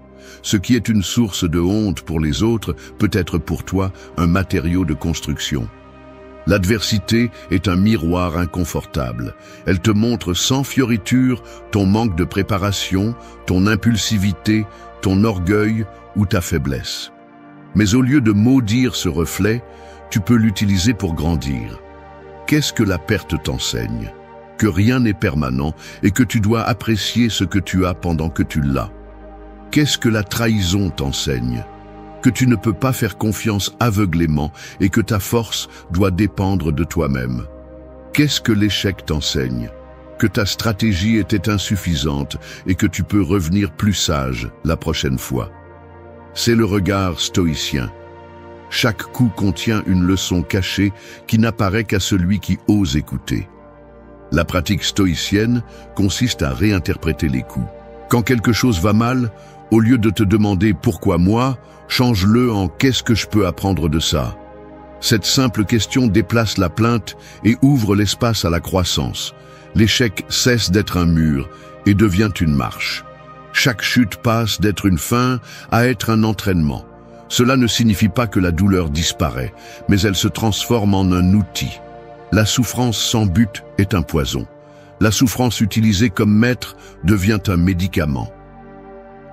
Ce qui est une source de honte pour les autres peut être pour toi un matériau de construction. L'adversité est un miroir inconfortable. Elle te montre sans fioriture ton manque de préparation, ton impulsivité, ton orgueil ou ta faiblesse. Mais au lieu de maudire ce reflet, tu peux l'utiliser pour grandir. Qu'est-ce que la perte t'enseigne? Que rien n'est permanent et que tu dois apprécier ce que tu as pendant que tu l'as. Qu'est-ce que la trahison t'enseigne? Que tu ne peux pas faire confiance aveuglément et que ta force doit dépendre de toi-même. Qu'est-ce que l'échec t'enseigne? Que ta stratégie était insuffisante et que tu peux revenir plus sage la prochaine fois. C'est le regard stoïcien. Chaque coup contient une leçon cachée qui n'apparaît qu'à celui qui ose écouter. La pratique stoïcienne consiste à réinterpréter les coups. Quand quelque chose va mal, au lieu de te demander « pourquoi moi ?», change-le en « qu'est-ce que je peux apprendre de ça ?» Cette simple question déplace la plainte et ouvre l'espace à la croissance. L'échec cesse d'être un mur et devient une marche. Chaque chute passe d'être une fin à être un entraînement. Cela ne signifie pas que la douleur disparaît, mais elle se transforme en un outil. La souffrance sans but est un poison. La souffrance utilisée comme maître devient un médicament.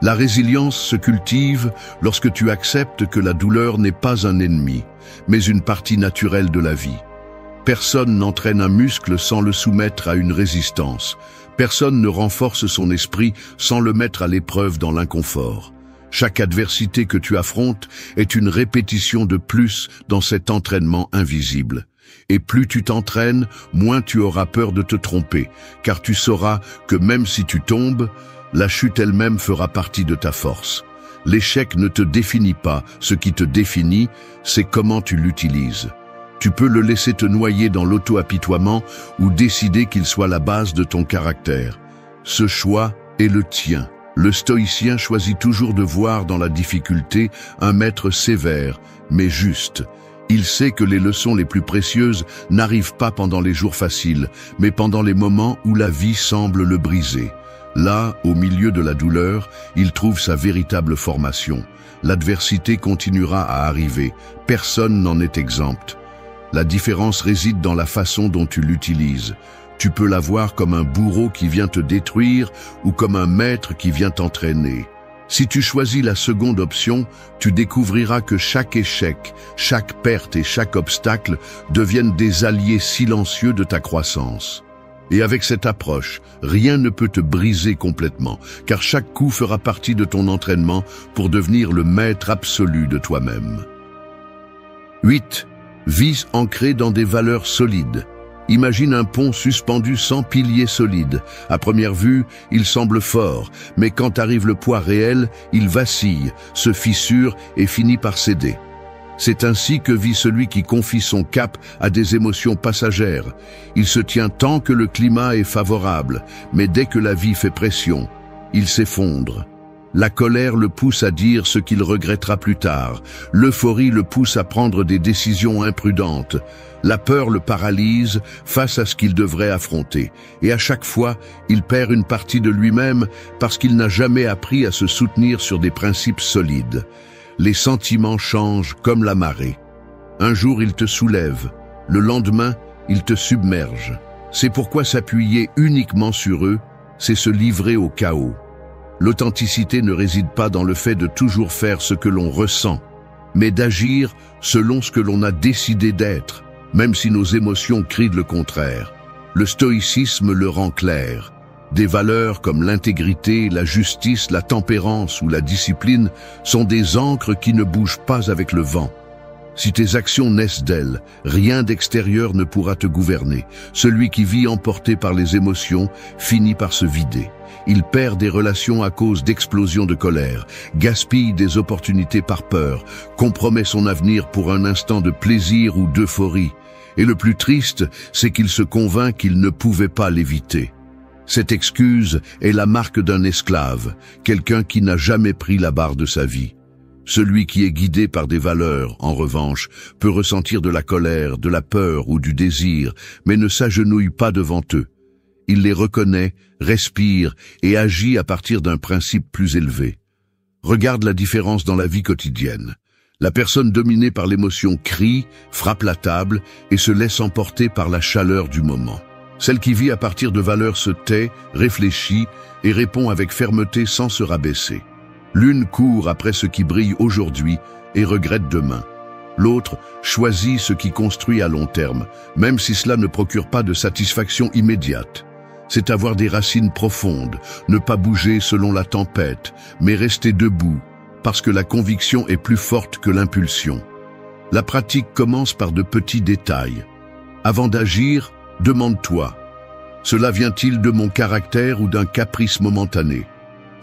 La résilience se cultive lorsque tu acceptes que la douleur n'est pas un ennemi, mais une partie naturelle de la vie. Personne n'entraîne un muscle sans le soumettre à une résistance. Personne ne renforce son esprit sans le mettre à l'épreuve dans l'inconfort. Chaque adversité que tu affrontes est une répétition de plus dans cet entraînement invisible. Et plus tu t'entraînes, moins tu auras peur de te tromper, car tu sauras que même si tu tombes, la chute elle-même fera partie de ta force. L'échec ne te définit pas, ce qui te définit, c'est comment tu l'utilises. Tu peux le laisser te noyer dans l'auto-apitoiement ou décider qu'il soit la base de ton caractère. Ce choix est le tien. Le stoïcien choisit toujours de voir dans la difficulté un maître sévère, mais juste. Il sait que les leçons les plus précieuses n'arrivent pas pendant les jours faciles, mais pendant les moments où la vie semble le briser. Là, au milieu de la douleur, il trouve sa véritable formation. L'adversité continuera à arriver, personne n'en est exempt. La différence réside dans la façon dont tu l'utilises. Tu peux la voir comme un bourreau qui vient te détruire ou comme un maître qui vient t'entraîner. Si tu choisis la seconde option, tu découvriras que chaque échec, chaque perte et chaque obstacle deviennent des alliés silencieux de ta croissance. Et avec cette approche, rien ne peut te briser complètement, car chaque coup fera partie de ton entraînement pour devenir le maître absolu de toi-même. 8. Vis ancré dans des valeurs solides. Imagine un pont suspendu sans piliers solides. À première vue, il semble fort, mais quand arrive le poids réel, il vacille, se fissure et finit par céder. C'est ainsi que vit celui qui confie son cap à des émotions passagères. Il se tient tant que le climat est favorable, mais dès que la vie fait pression, il s'effondre. La colère le pousse à dire ce qu'il regrettera plus tard. L'euphorie le pousse à prendre des décisions imprudentes. La peur le paralyse face à ce qu'il devrait affronter. Et à chaque fois, il perd une partie de lui-même parce qu'il n'a jamais appris à se soutenir sur des principes solides. Les sentiments changent comme la marée. Un jour, ils te soulèvent. Le lendemain, ils te submergent. C'est pourquoi s'appuyer uniquement sur eux, c'est se livrer au chaos. L'authenticité ne réside pas dans le fait de toujours faire ce que l'on ressent, mais d'agir selon ce que l'on a décidé d'être, même si nos émotions crient le contraire. Le stoïcisme le rend clair. Des valeurs comme l'intégrité, la justice, la tempérance ou la discipline sont des ancres qui ne bougent pas avec le vent. Si tes actions naissent d'elles, rien d'extérieur ne pourra te gouverner. Celui qui vit emporté par les émotions finit par se vider. Il perd des relations à cause d'explosions de colère, gaspille des opportunités par peur, compromet son avenir pour un instant de plaisir ou d'euphorie. Et le plus triste, c'est qu'il se convainc qu'il ne pouvait pas l'éviter. Cette excuse est la marque d'un esclave, quelqu'un qui n'a jamais pris la barre de sa vie. Celui qui est guidé par des valeurs, en revanche, peut ressentir de la colère, de la peur ou du désir, mais ne s'agenouille pas devant eux. Il les reconnaît, respire et agit à partir d'un principe plus élevé. Regarde la différence dans la vie quotidienne. La personne dominée par l'émotion crie, frappe la table et se laisse emporter par la chaleur du moment. Celle qui vit à partir de valeurs se tait, réfléchit et répond avec fermeté sans se rabaisser. L'une court après ce qui brille aujourd'hui et regrette demain. L'autre choisit ce qui construit à long terme, même si cela ne procure pas de satisfaction immédiate. C'est avoir des racines profondes, ne pas bouger selon la tempête, mais rester debout, parce que la conviction est plus forte que l'impulsion. La pratique commence par de petits détails. Avant d'agir, demande-toi, cela vient-il de mon caractère ou d'un caprice momentané ?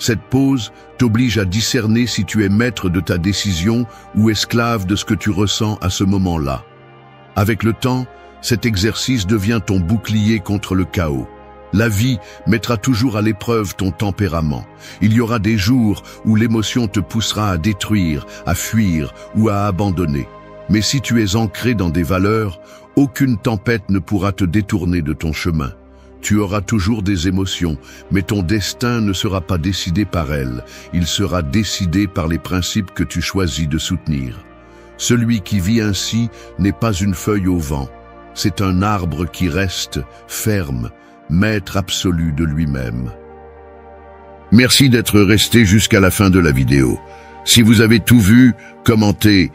Cette pause t'oblige à discerner si tu es maître de ta décision ou esclave de ce que tu ressens à ce moment-là. Avec le temps, cet exercice devient ton bouclier contre le chaos. La vie mettra toujours à l'épreuve ton tempérament. Il y aura des jours où l'émotion te poussera à détruire, à fuir ou à abandonner. Mais si tu es ancré dans des valeurs, aucune tempête ne pourra te détourner de ton chemin. Tu auras toujours des émotions, mais ton destin ne sera pas décidé par elles. Il sera décidé par les principes que tu choisis de soutenir. Celui qui vit ainsi n'est pas une feuille au vent. C'est un arbre qui reste ferme, maître absolu de lui-même. Merci d'être resté jusqu'à la fin de la vidéo. Si vous avez tout vu, commentez.